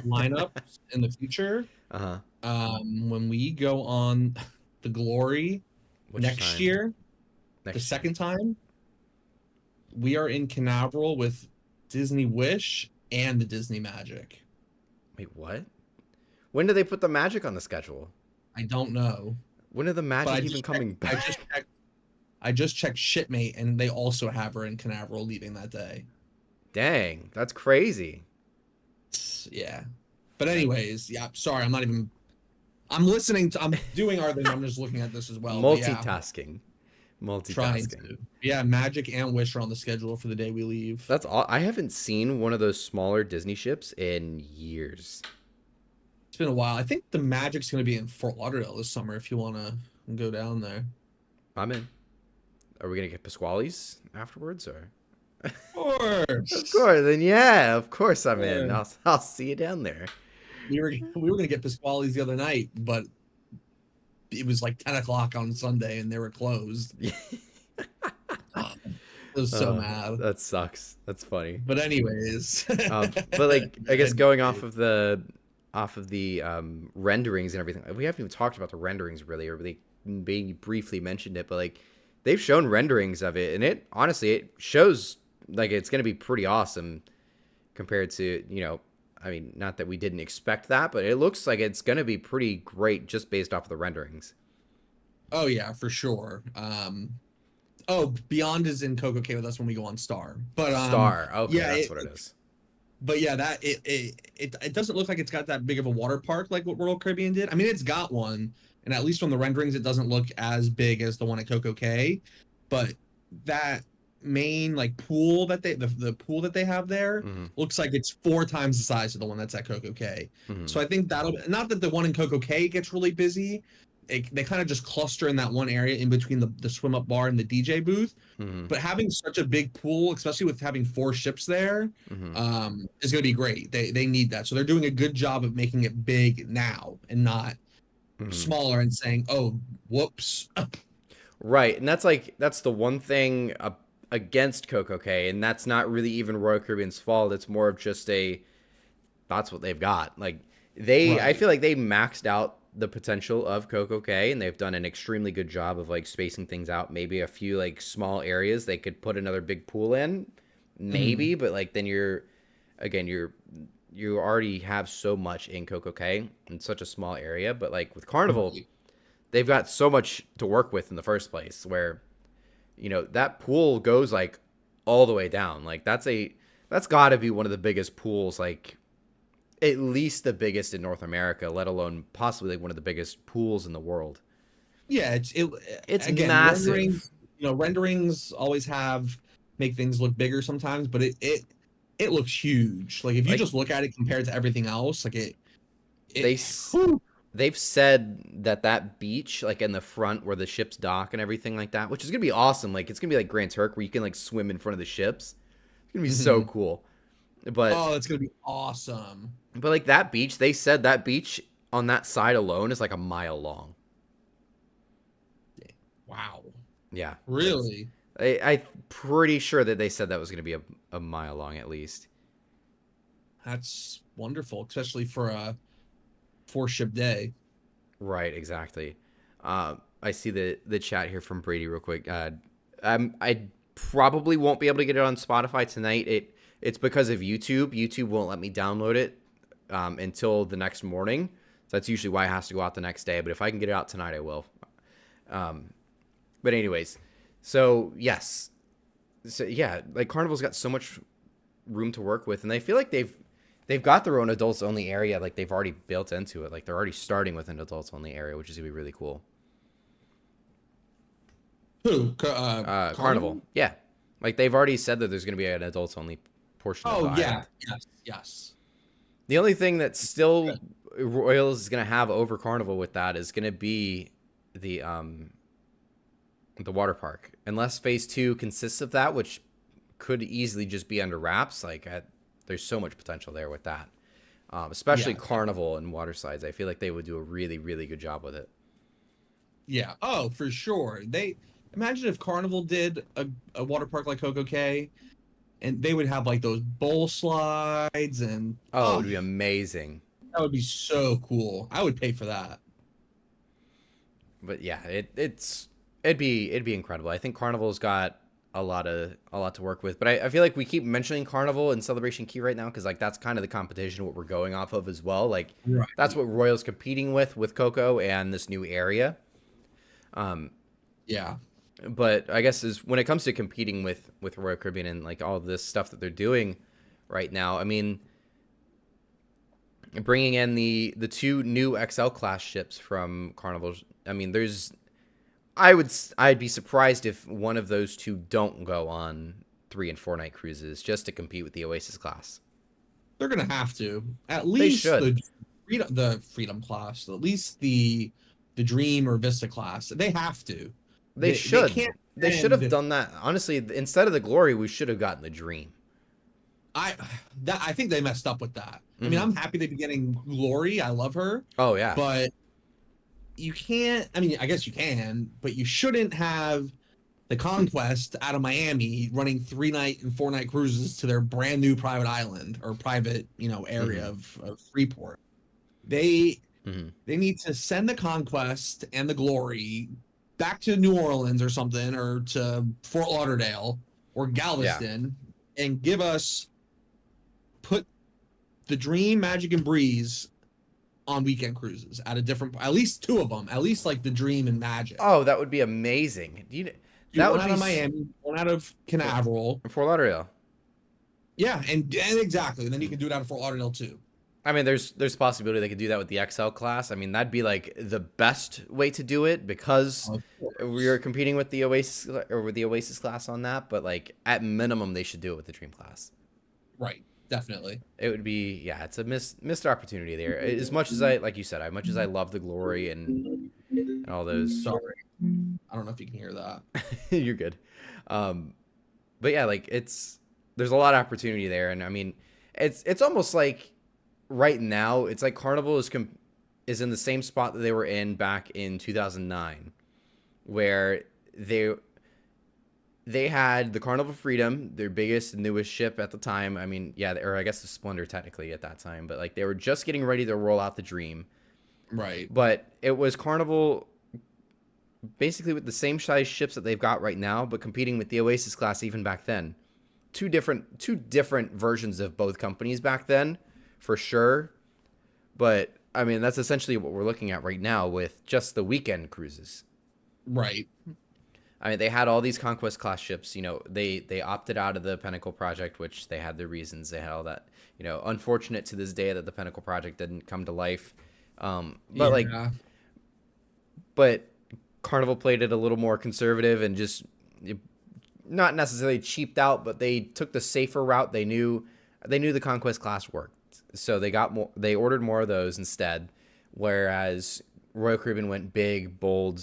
lineup in the future. When we go on the Glory next year, the second time, we are in Canaveral with Disney Wish and the Disney Magic. Wait, what? When do they put the Magic on the schedule? I don't know. When are the Magic even coming back? I just checked Shipmate, and they also have her in Canaveral leaving that day. Dang, that's crazy. Yeah. But anyways, yeah, sorry, I'm doing our thing, I'm just looking at this as well. Multitasking. Trying to. Yeah, Magic and Wish are on the schedule for the day we leave. That's all. I haven't seen one of those smaller Disney ships in years. It's been a while. I think the Magic's going to be in Fort Lauderdale this summer if you want to go down there. I'm in. Are we going to get Pasquale's afterwards, or? Of course. Of course. Then yeah, of course I'm in. I'll see you down there. We were going to get Pasquale's the other night, but it was like 10 o'clock on Sunday and they were closed. I was so mad. That sucks. That's funny. But anyways, but like, I guess going off of the renderings and everything, we haven't even talked about the renderings really, or they maybe briefly mentioned it, but like they've shown renderings of it, and it honestly, it shows like it's going to be pretty awesome compared to, you know, I mean, not that we didn't expect that, but it looks like it's going to be pretty great just based off of the renderings. Oh yeah, for sure. Beyond is in Coco Cay with us when we go on Star. But Star, okay, yeah, that's what it is. But yeah, that it doesn't look like it's got that big of a water park like what Royal Caribbean did. I mean, it's got one, and at least from the renderings, it doesn't look as big as the one at Coco Cay. But that main like pool that the pool that they have there looks like it's 4 times the size of the one that's at Coco Cay. So I think that'll, not that the one in Coco Cay gets really busy. They kind of just cluster in that one area in between the swim up bar and the DJ booth. But having such a big pool, especially with having 4 ships there, is going to be great. They need that. So they're doing a good job of making it big now and not smaller and saying, oh, whoops. Right. And that's the one thing against Coco Cay, and that's not really even Royal Caribbean's fault. It's more of just that's what they've got. Like I feel like they maxed out the potential of Coco Cay, and they've done an extremely good job of like spacing things out. Maybe a few like small areas they could put another big pool in, maybe, but like then you already have so much in Coco Cay in such a small area. But like with Carnival, they've got so much to work with in the first place, where, you know, that pool goes like all the way down. Like that's got to be one of the biggest pools, like at least the biggest in North America, let alone possibly like one of the biggest pools in the world. Yeah, it's again, massive. Renderings always make things look bigger sometimes, but it looks huge. Like if you just look at it compared to everything else, like they've said that beach, like in the front where the ships dock and everything like that, which is gonna be awesome. Like it's gonna be like Grand Turk, where you can like swim in front of the ships. It's gonna be so cool. But that's gonna be awesome. But like that beach, they said that beach on that side alone is like a mile long. Wow. Yeah. Really? I'm pretty sure that they said that was gonna be a mile long at least. That's wonderful, especially for a 4-ship day. Right, exactly. I see the chat here from Brady real quick. I probably won't be able to get it on Spotify tonight. It's because of YouTube. YouTube won't let me download it until the next morning. So that's usually why it has to go out the next day. But if I can get it out tonight, I will. But anyways, so yes. So yeah, like Carnival's got so much room to work with, and they feel like they've got their own adults only area. Like they've already built into it. Like they're already starting with an adults only area, which is gonna be really cool. Who? Carnival. Yeah. Like they've already said that there's gonna be an adults only portion of the island. Yes. The only thing that still Royal is gonna have over Carnival with that is gonna be the water park, unless phase 2 consists of that, which could easily just be under wraps. Like there's so much potential there with that, especially Carnival and water slides. I feel like they would do a really, really good job with it. Yeah. Oh, for sure. Imagine if Carnival did a water park like Coco Cay, and they would have like those bowl slides and it would be amazing. That would be so cool. I would pay for that. But yeah, it'd be incredible. I think Carnival's got a lot to work with. But I feel like we keep mentioning Carnival and Celebration Key right now because like that's kind of the competition what we're going off of as well. Like Right. that's what Royal's competing with Coco and this new area. Yeah. But I guess is when it comes to competing with Royal Caribbean and like all this stuff that they're doing right now. I mean, bringing in the two new XL class ships from Carnival. I mean, I'd be surprised if one of those two don't go on 3 and 4 night cruises just to compete with the Oasis class. They're gonna have to. At They least should. the Freedom class, at least the Dream or Vista class. They have to. They should. can't They should have send- done that. Honestly, instead of the Glory, we should have gotten the Dream. I think they messed up with that. I mean, I'm happy they've been getting Glory. I love her, Oh yeah. but you can't. I mean, I guess you can, but you shouldn't have the Conquest out of Miami running 3 night and 4 night cruises to their brand new private island or private, area of Freeport. They need to send the Conquest and the Glory back to New Orleans or something, or to Fort Lauderdale or Galveston, and put the Dream, Magic, and Breeze on weekend cruises at least 2 of them, at least like the Dream and Magic. Oh, that would be amazing. That would one be out of Miami, one out of Canaveral. Fort Lauderdale. Yeah, and exactly. And then you can do it out of Fort Lauderdale too. I mean, there's a possibility they could do that with the XL class. I mean, that'd be like the best way to do it because we are competing with the Oasis or with the Oasis class on that. But like at minimum, they should do it with the Dream class. Right, definitely. It would be it's a missed opportunity there. As much as I love the Glory and all those. Sorry, I don't know if you can hear that. You're good. But yeah, like there's a lot of opportunity there, and I mean, it's almost like. Right now, it's like Carnival is in the same spot that they were in back in 2009, where they had the Carnival Freedom, their biggest and newest ship at the time. I mean, or I guess the Splendor technically at that time, but like they were just getting ready to roll out the Dream. Right. But it was Carnival basically with the same size ships that they've got right now, but competing with the Oasis class even back then. Two different versions of both companies back then. For sure, but I mean that's essentially what we're looking at right now with just the weekend cruises. Right. I mean they had all these Conquest class ships. They opted out of the Pinnacle project, which they had their reasons. They had all that. Unfortunate to this day that the Pinnacle project didn't come to life. But Carnival played it a little more conservative and just not necessarily cheaped out, but they took the safer route. They knew the Conquest class worked. So they ordered more of those instead, whereas Royal Caribbean went big, bold,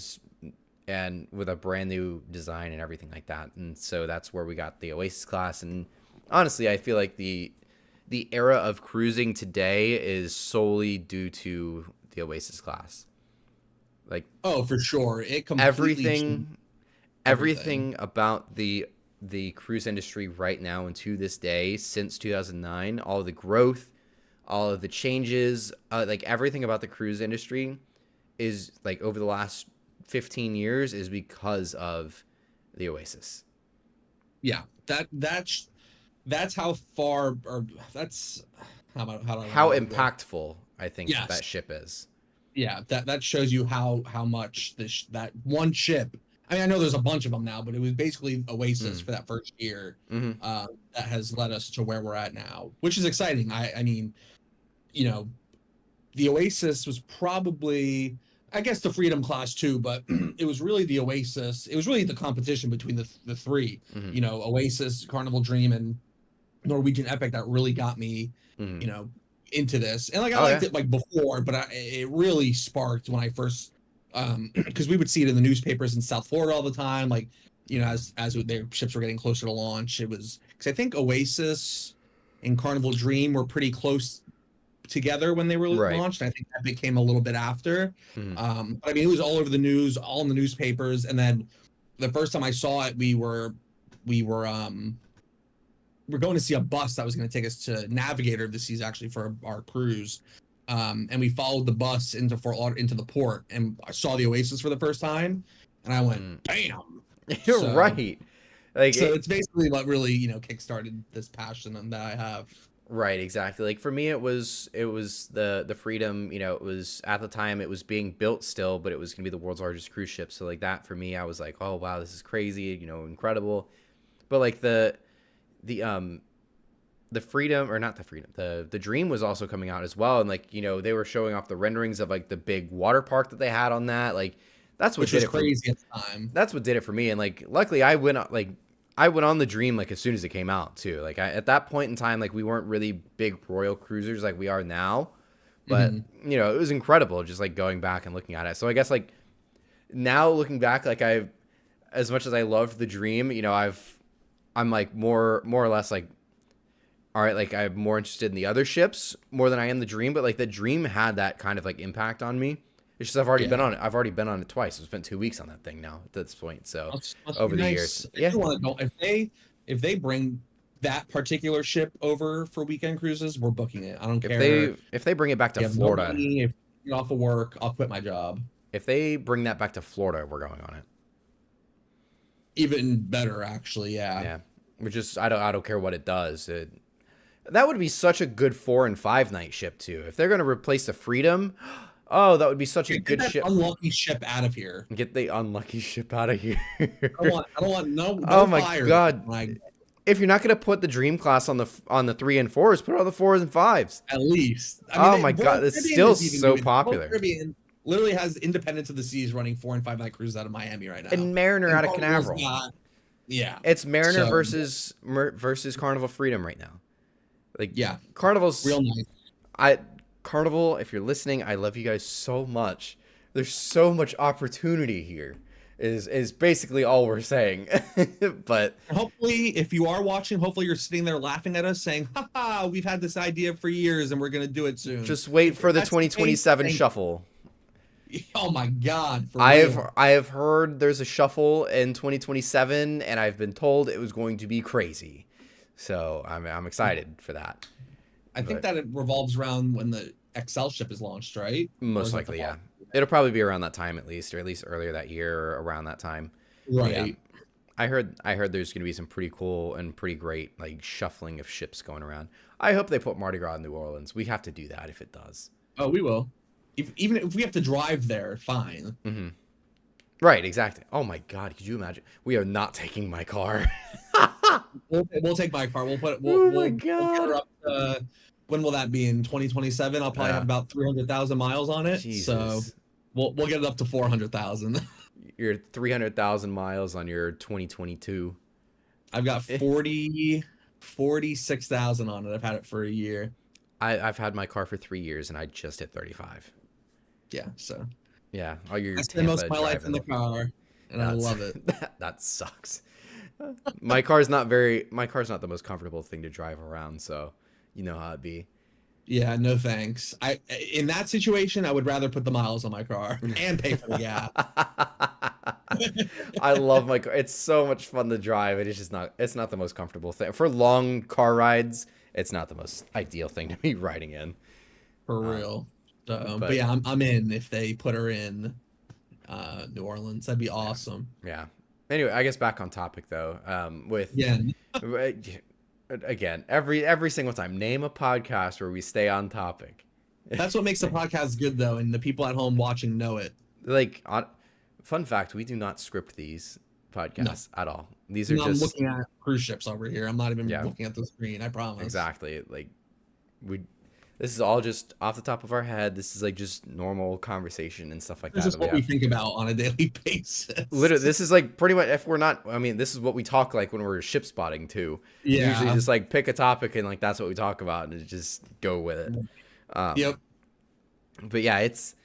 and with a brand new design and everything like that. And so that's where we got the Oasis class. And honestly, I feel like the era of cruising today is solely due to the Oasis class. Like for sure, it completely everything about the cruise industry right now and to this day since 2009, all of the growth, all of the changes, like everything about the cruise industry is like over the last 15 years is because of the Oasis. Yeah, that's how far, or that's how impactful I think that ship is. Yeah, that shows you how much that one ship. I mean, I know there's a bunch of them now, but it was basically Oasis for that first year that has led us to where we're at now, which is exciting. I mean, the Oasis was probably, I guess, the Freedom class too, but it was really the Oasis. It was really the competition between the three, Oasis, Carnival Dream, and Norwegian Epic that really got me, into this. And like I liked it like before, but it really sparked when I first. Because we would see it in the newspapers in South Florida all the time, like as their ships were getting closer to launch. It was because I think Oasis and Carnival Dream were pretty close together when they were launched. I think that became a little bit after. But I mean, it was all over the news, all in the newspapers. And then the first time I saw it, we were going to see a bus that was going to take us to Navigator this season, actually, for our cruise. And we followed the bus into into the port, and I saw the Oasis for the first time, and I went, "Bam!" You're right. Like So it's basically what really, kickstarted this passion that I have. right, exactly. Like for me, it was the Freedom. It was at the time it was being built still, but it was gonna be the world's largest cruise ship. So like that for me, I was like, oh wow, this is crazy. Incredible. But like the the Freedom, or not the Freedom, the Dream was also coming out as well, and like they were showing off the renderings of like the big water park that they had on that. Like that's what Which did was it for crazy at the time. that's what did it for me. And like luckily I went on the Dream like as soon as it came out too. Like at that point in time, like we weren't really big royal cruisers like we are now, but it was incredible just like going back and looking at it. So I guess like now looking back, like as much as I loved the Dream, I'm like more or less like, all right, like I'm more interested in the other ships more than I am the Dream. But like the Dream had that kind of like impact on me. It's just I've already been on it. I've already been on it twice. I've spent 2 weeks on that thing now at this point. So Must over be the nice. years, If yeah. you wanna go, if they bring that particular ship over for weekend cruises, we're booking it. I don't care. If they bring it back to You have no Florida, money, if you get off of work, I'll quit my job. if they bring that back to Florida, we're going on it. Even better, actually. Yeah. Yeah, which is I don't care what it does. That would be such a good 4 and 5 night ship too. If they're gonna replace the Freedom, oh, that would be such a Get good that ship. unlucky ship out of here. Get the unlucky ship out of here. I don't want no Oh my fire. God. If you're not gonna put the Dream class on the 3 and 4s, put it on the 4s and 5s. At least. Oh my God, it's Caribbean still is even so doing it. popular. Royal Caribbean literally has Independence of the Seas running 4 and 5 night cruises out of Miami right now. And Mariner out of Carnival's Canaveral. not- Yeah. It's Mariner So- versus Carnival Freedom right now. Like Yeah. Carnival's Real nice. Carnival, if you're listening, I love you guys so much. There's so much opportunity here. Is basically all we're saying. But Hopefully, if you are watching, hopefully you're sitting there laughing at us saying, haha, we've had this idea for years and we're going to do it soon. just wait for the That's the case, 2027 thank- shuffle. Oh my God. For I real. have heard there's a shuffle in 2027, and I've been told it was going to be crazy. So I'm excited for that. I think that it revolves around when the XL ship is launched, right? Or Most is that likely, the yeah. fall? It'll probably be around that time at least, or at least earlier that year or around that time. Right. Yeah. I heard there's going to be some pretty cool and pretty great like shuffling of ships going around. I hope they put Mardi Gras in New Orleans. We have to do that if it does. Oh, we will. Even if we have to drive there, fine. Mm-hmm. Right, exactly. Oh my God, could you imagine? We are not taking my car. We'll take my car. We'll put. Oh my We'll get God. her up to, when will that be? In 2027? I'll probably have about 300,000 miles on it. Jesus. So we'll get it up to 400,000. You're 300,000 miles on your 2022. I've got 46,000 on it. I've had it for a year. I've had my car for 3 years and I just hit 35. Yeah. So Yeah, all your I spend most of Tampa my life in the driving. car, and I love it. That sucks. My car's not the most comfortable thing to drive around, so you know how it be. Yeah, no thanks. In that situation, I would rather put the miles on my car and pay for the gas. I love my car. It's so much fun to drive. It's not the most comfortable thing. For long car rides, it's not the most ideal thing to be riding in. For real. So, but- but yeah, I'm in if they put her in New Orleans. That'd be awesome. Yeah. Anyway, I guess back on topic though. With Yeah. again, every single time, name a podcast where we stay on topic. That's what makes the podcast good though, and the people at home watching know it. Like, fun fact, we do not script these podcasts at all. These are I'm just looking at cruise ships over here. I'm not even Yeah. looking at the screen, I promise. exactly like this is all just off the top of our head. This is like just normal conversation and stuff like This that. is what we think about on a daily basis. Literally, this is like pretty much if we're not. I mean, this is what we talk like when we're ship spotting too. We Yeah. usually just like pick a topic and like that's what we talk about and just go with it. Yep. But yeah, it's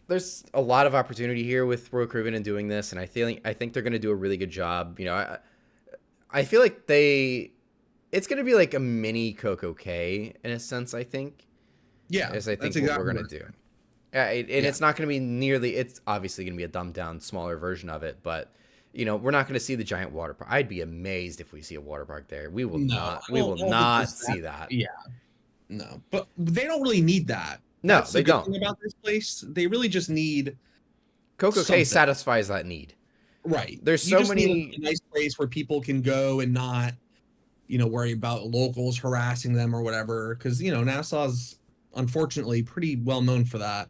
there's a lot of opportunity here with Royal Caribbean and doing this, and I think they're gonna do a really good job. You know, I feel like it's gonna be like a mini Coco K in a sense. I think. Yeah. Is I think that's what exactly we're gonna do. And it's not gonna be nearly. It's obviously gonna be a dumbed down, smaller version of it, but. You know, we're not going to see the giant water park. I'd be amazed if we see a water park there. We will not. We will not see that. Yeah. No, but they don't really need that. No, That's they the good don't. thing about this place, they really just need Coco K something. satisfies that need. Right. There's You so just need many. a nice place where people can go and not, worry about locals harassing them or whatever. Because Nassau's unfortunately pretty well known for that.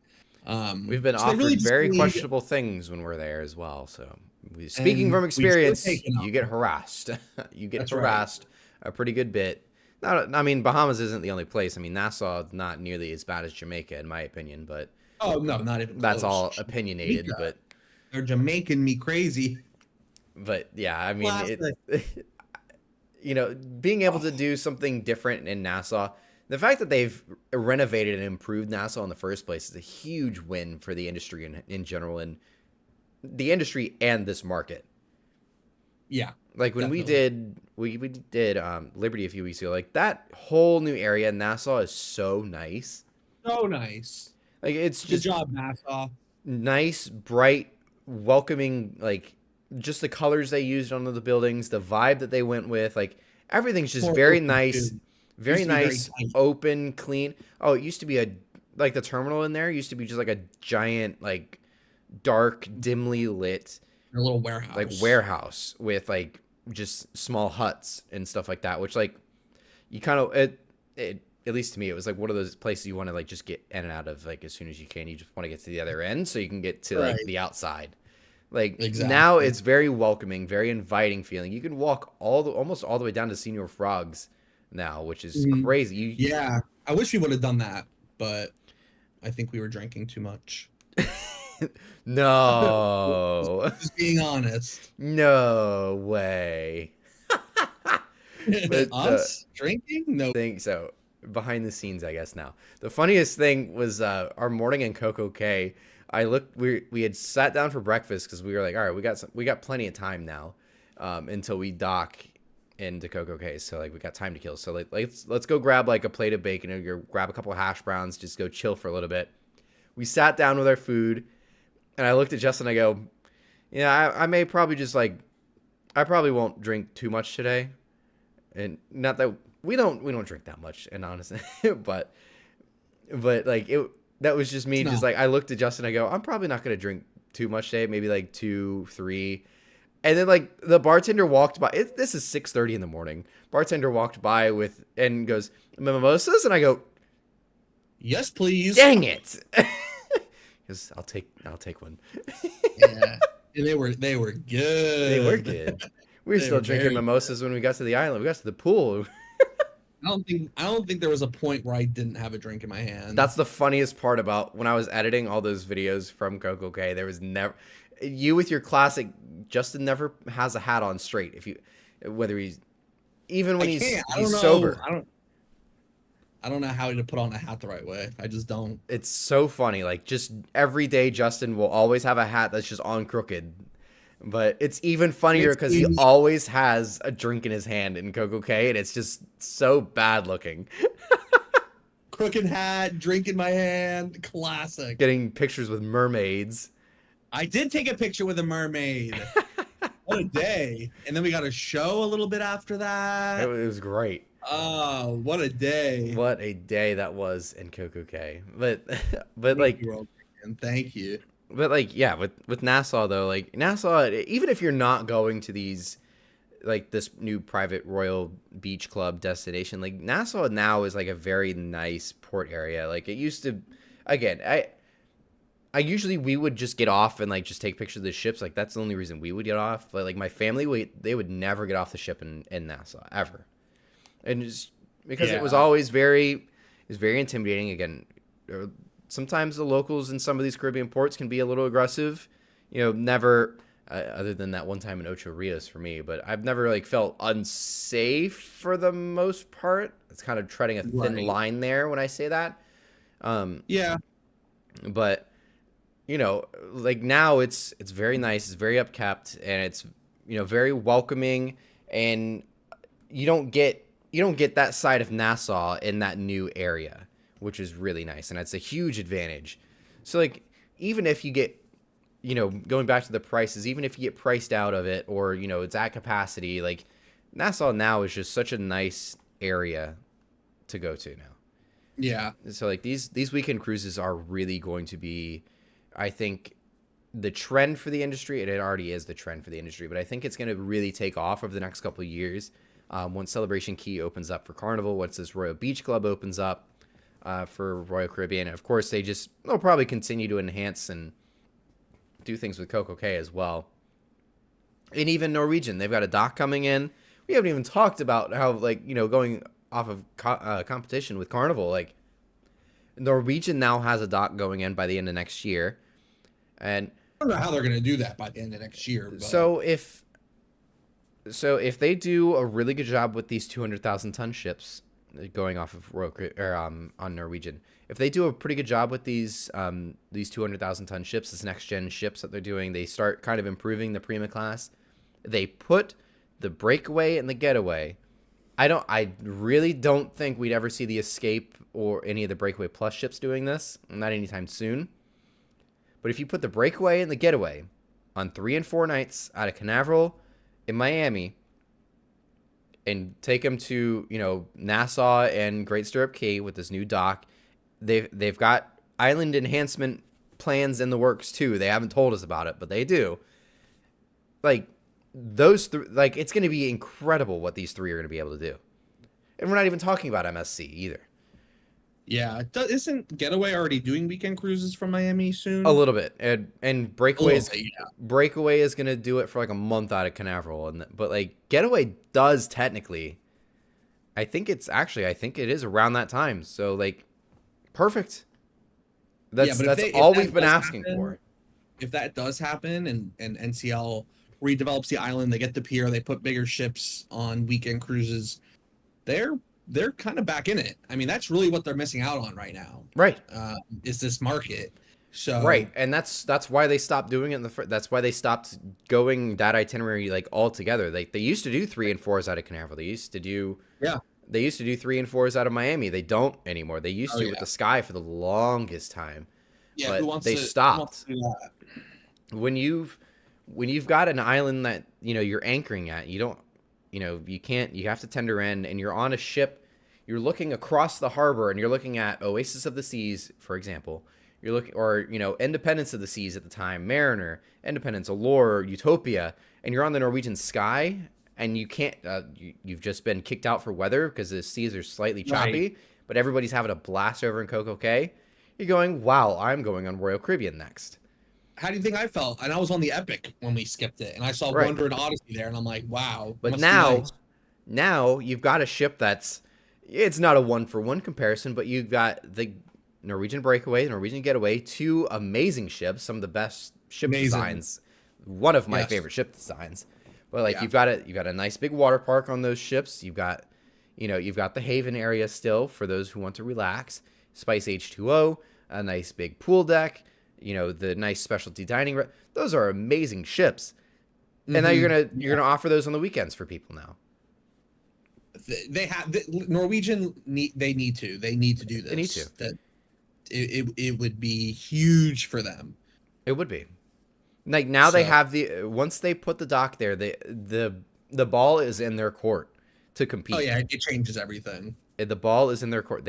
We've been So they really offered just very need, questionable things when we're there as well. So, speaking and from we should have experience, taken you get them. harassed. You get That's right. harassed a pretty good bit. Not, I mean, Bahamas isn't the only place. I mean, Nassau is not nearly as bad as Jamaica, in my opinion, but Oh no, not even that's close. all opinionated. Jamaica, But, they're Jamaican me crazy. yeah, I mean, Classic. being able to do something different in Nassau, the fact that they've renovated and improved Nassau in the first place is a huge win for the industry in general, and the industry and this market. Yeah. Like when Definitely. we did Liberty a few weeks ago, like that whole new area in Nassau is so nice. So nice. Like it's Good just job, Nassau. nice, bright, welcoming, like just the colors they used on the buildings, the vibe that they went with, like everything's It's just more very open nice, too. Used very to be very nice, tight. open, clean. Oh, it used to be like the terminal in there used to be just like a giant, like dark, dimly lit A little like warehouse. warehouse with like just small huts and stuff like that, which like you kind of it at least to me it was like one of those places you want to like just get in and out of like as soon as you can. You just want to get to the other end so you can get to like Right. the outside. Like now Exactly. it's very welcoming, very inviting feeling. You can walk almost all the way down to Senior Frogs now, which is Mhm. crazy. Yeah. I wish we would have done that, but I think we were drinking too much. No. Just being honest. No way. But Us drinking? No. think so. Behind the scenes, I guess now. The funniest thing was our morning in Coco Cay. I looked. We had sat down for breakfast because we were like, all right, we got plenty of time now until we dock into Coco Cay. So like we got time to kill. So like let's go grab like a plate of bacon and go grab a couple of hash browns. Just go chill for a little bit. We sat down with our food, and I looked at Justin. I go, yeah, I may probably just like I probably won't drink too much today, and not that we don't drink that much, and honestly, but like it that was just me. It's Just not. like I looked at Justin, I go, I'm probably not gonna drink too much today. Maybe like 2, 3, and then like the bartender walked by. This is 6:30 in the morning. Bartender walked by with and goes mimosas, and I go, Yes, please. dang it. Because I'll take one. Yeah. And they were good. They were good. We were They still were drinking very mimosas when we got to the island. We got to the pool. I don't think there was a point where I didn't have a drink in my hand. That's the funniest part about when I was editing all those videos from Coco K. There was never you with your classic. Justin never has a hat on straight. If you whether he's even when I he's can't. I don't know. sober. I don't know how to put on a hat the right way. I just don't. It's so funny. Like just every day, Justin will always have a hat that's just on crooked. But it's even funnier because he It's- always has a drink in his hand in Coco K, and it's just so bad looking. Crooked hat, drink in my hand, classic. Getting pictures with mermaids. I did take a picture with a mermaid. What a day. And then we got a show a little bit after It that. was great. Oh, what a day. What a day that was in Coco K. But Thank like you, World Champion. Thank you. but like yeah, with Nassau though, like Nassau, even if you're not going to these like this new private Royal Beach Club destination, like Nassau now is like a very nice port area. Like it used to again, I usually we would just get off and like just take pictures of the ships. Like that's the only reason we would get off. But like my family, they would never get off the ship in Nassau ever, and just because it was Yeah. always very intimidating. Again, sometimes the locals in some of these Caribbean ports can be a little aggressive. Never other than that one time in Ocho Rios for me, but I've never like felt unsafe for the most part. It's kind of treading a thin Right. line there when I say that. Yeah. But like now it's very nice, it's very upkept, and it's very welcoming, and you don't get that side of Nassau in that new area, which is really nice, and it's a huge advantage. So like even if you get going back to the prices, even if you get priced out of it or it's at capacity, like Nassau now is just such a nice area to go to now. Yeah. So like these weekend cruises are really going to be, I think, the trend for the industry, and it already is the trend for the industry, but I think it's going to really take off over the next couple of years. Once Celebration Key opens up for Carnival, once this Royal Beach Club opens up for Royal Caribbean, of course they'll probably continue to enhance and do things with Coco Cay as well. And even Norwegian, they've got a dock coming in. We haven't even talked about how, like, going off of competition with Carnival, like Norwegian now has a dock going in by the end of next year. And I don't know how they're going to do that by the end of next year. But... So if they do a really good job with these 200,000 ton ships going off of on Norwegian, if they do a pretty good job with these 200,000 ton ships, this next gen ships that they're doing, they start kind of improving the Prima class. They put the Breakaway and the Getaway. I really don't think we'd ever see the Escape or any of the Breakaway Plus ships doing this, not anytime soon. But if you put the Breakaway and the Getaway on 3 and 4 nights out of Canaveral in Miami and take them to, Nassau and Great Stirrup Cay with this new dock, they've got island enhancement plans in the works too. They haven't told us about it, but they do. Like those it's going to be incredible what these three are going to be able to do. And we're not even talking about MSC either. Yeah, isn't Getaway already doing weekend cruises from Miami soon? A little bit, and Breakaway is going to do it for like a month out of Canaveral, but like Getaway does technically. I think it is around that time. So like, perfect. That's all we've been asking for. If that does happen, and NCL redevelops the island, they get the pier, they put bigger ships on weekend cruises, they're kind of back in it. I mean, that's really what they're missing out on right now. Right. Is this market. So right. And that's why they stopped doing it that's why they stopped going that itinerary like altogether. They used to do 3 and 4s out of Canaveral. They used to do 3 and 4s out of Miami. They don't anymore. They used to with the Sky for the longest time. Yeah, but they stopped. When you've got an island that, you're anchoring at, you have to tender in, and you're on a ship, you're looking across the harbor and you're looking at Oasis of the Seas, for example, you're looking, or, Independence of the Seas at the time, Mariner, Independence, Allure, Utopia, and you're on the Norwegian Sky and you can't, you've just been kicked out for weather because the seas are slightly choppy, but everybody's having a blast over in Coco Cay. You're going, wow, I'm going on Royal Caribbean next. How do you think I felt? And I was on the Epic when we skipped it, and I saw Wonder and Odyssey there, and I'm like, wow. But now you've got a ship it's not a 1-for-1 comparison, but you've got the Norwegian Breakaway, the Norwegian Getaway, 2 amazing ships, some of the best ship designs, one of my favorite ship designs. But you've got a nice big water park on those ships. You've got the Haven area still for those who want to relax. Spice H2O, a nice big pool deck. The nice specialty dining. Those are amazing ships. And now you're gonna offer those on the weekends for people now. They have Norwegian. They need to do this. They need to. That it would be huge for them. It would be. Like now they have once they put the dock there, the ball is in their court to compete. Oh yeah, it changes everything. The ball is in their court.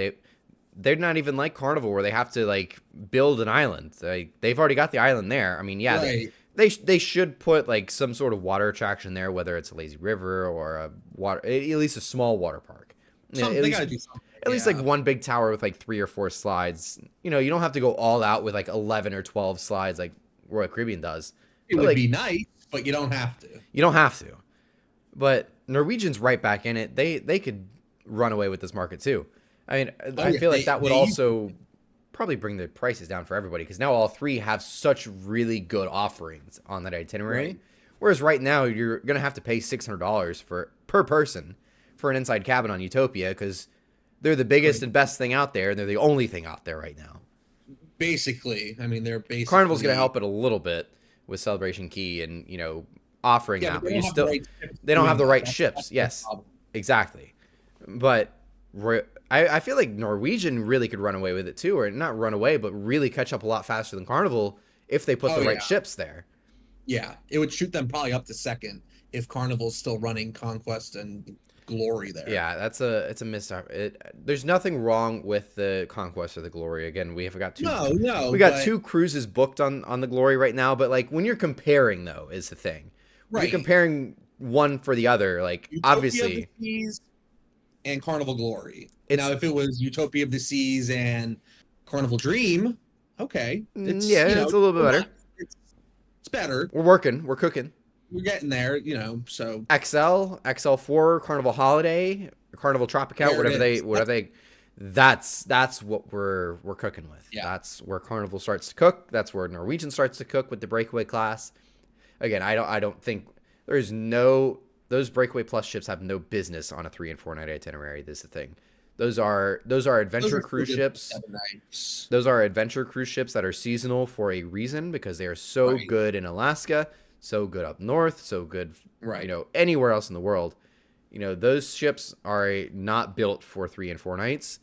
They're not even like Carnival where they have to like build an island. They've already got the island there. I mean, they should put like some sort of water attraction there, whether it's a lazy river or at least a small water park. They gotta do something. At least like one big tower with like 3 or 4 slides. You don't have to go all out with like 11 or 12 slides like Royal Caribbean does. It would be nice, but you don't have to. You don't have to. But Norwegian's right back in it. They could run away with this market too. I mean, I feel like that would also probably bring the prices down for everybody because now all 3 have such really good offerings on that itinerary. Right. Whereas right now you're going to have to pay $600 per person for an inside cabin on Utopia because they're the biggest and best thing out there, and they're the only thing out there right now. Basically, I mean, they're basically... Carnival's going to help it a little bit with Celebration Key and, offering that, but they don't have the right ships. Yes, exactly. But I feel like Norwegian really could run away with it too, or not run away, but really catch up a lot faster than Carnival if they put the right ships there. Yeah, it would shoot them probably up to second if Carnival's still running Conquest and Glory there. Yeah, it's a missed there's nothing wrong with the Conquest or the Glory. Again, we have got two. No, we got but- two cruises booked on the Glory right now. But like when you're comparing, though, is the thing. When Right. you're comparing one for the other, like Utopia obviously, of the Seas and Carnival Glory. It's- Now, if it was Utopia of the Seas and Carnival Dream, okay, it's a little bit better. It's better. We're cooking. We're getting there, So XL4, Carnival Holiday, Carnival Tropical, There it whatever they. That's what we're cooking with. Yeah. That's where Carnival starts to cook. That's where Norwegian starts to cook with the Breakaway class. Again, I don't think those Breakaway Plus ships have no business on a 3 and 4 night itinerary. This is the thing. Those are adventure cruise ships. 7 nights. Those are adventure cruise ships that are seasonal for a reason because they are so Right. good in Alaska, so good up north, so good, Right. Anywhere else in the world. Those ships are not built for 3 and 4 nights.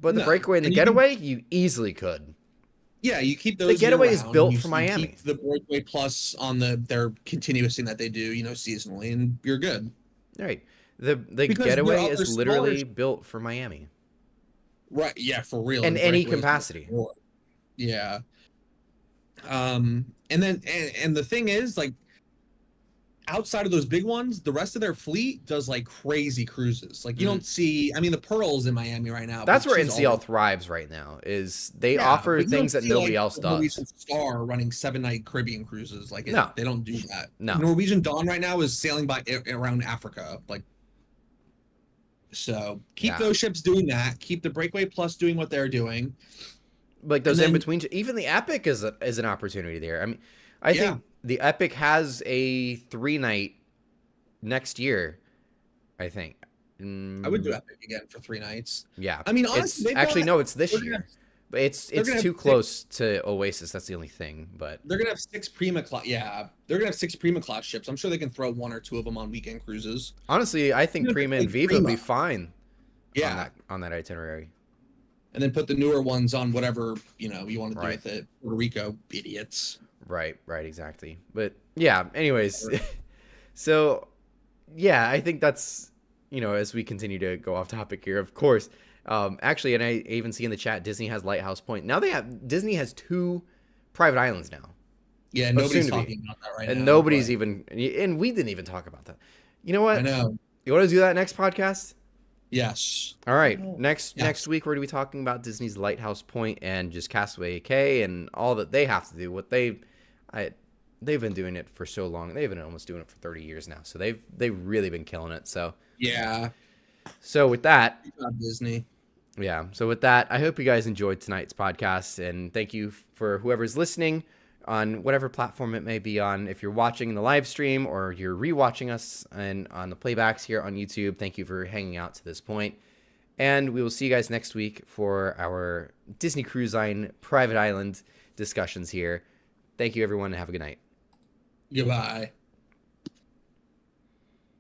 But the No. Breakaway and the And Getaway, you easily could. Yeah, you keep those. Getaway is year-round. built You for Miami. Keep the Breakaway Plus on their continuous thing that they do, seasonally, and you're good. Right. The Because Getaway there are is other literally smaller- built for Miami. Right? Yeah, for real. In The any Breakaway is capacity. for- Yeah. And then and the thing is, like, outside of those big ones, the rest of their fleet does like crazy cruises. Like you don't see. I mean, the Pearl's in Miami right now. That's but where she's NCL all- thrives right now. Is they Yeah, offer but you don't things that see, nobody like, else the does. Norwegian Star running 7-night Caribbean cruises. Like No. they don't do that. No. Norwegian Dawn right now is sailing around Africa. Like, so keep Yeah. those ships doing that. Keep the Breakaway Plus doing what they're doing. Like those And in then- between, even the Epic is an opportunity there. I mean, I Yeah. think the Epic has a 3-night next year. I think. I would do Epic again for 3 nights. Yeah. I mean, it's honestly, they've actually got- no, it's this they're gonna year. have- But it's they're gonna too have close to Oasis. That's the only thing. But They're gonna have 6 Prima class. Yeah, they're gonna have 6 Prima class ships. I'm sure they can throw 1 or 2 of them on weekend cruises. honestly, I think Even if Prima it's and like Viva would be Prima. fine. Yeah, On that itinerary. and then put the newer ones on whatever you want to do Right. with it. Puerto Rico, idiots. Right, exactly. But yeah, anyways. So yeah, I think that's, as we continue to go off topic here, of course. Actually, and I even see in the chat, Disney has Lighthouse Point. Now Disney has 2 private islands now. Yeah, soon nobody's to be. talking about that right now. And nobody's but and we didn't even talk about that. You know what? I know. You want to do that next podcast? Yes. All right. Oh, Next yes. week, we're going to be talking about Disney's Lighthouse Point and just Castaway Cay and all that they have to do. They've been doing it for so long. They've been almost doing it for 30 years now. So they've really been killing it. Yeah. So with that, Good job, Disney. yeah. So with that, I hope you guys enjoyed tonight's podcast, and thank you for whoever's listening on whatever platform it may be on. If you're watching the live stream or you're rewatching us and on the playbacks here on YouTube, thank you for hanging out to this point. And we will see you guys next week for our Disney Cruise Line private island discussions here. Thank you, everyone, and have a good night. Goodbye.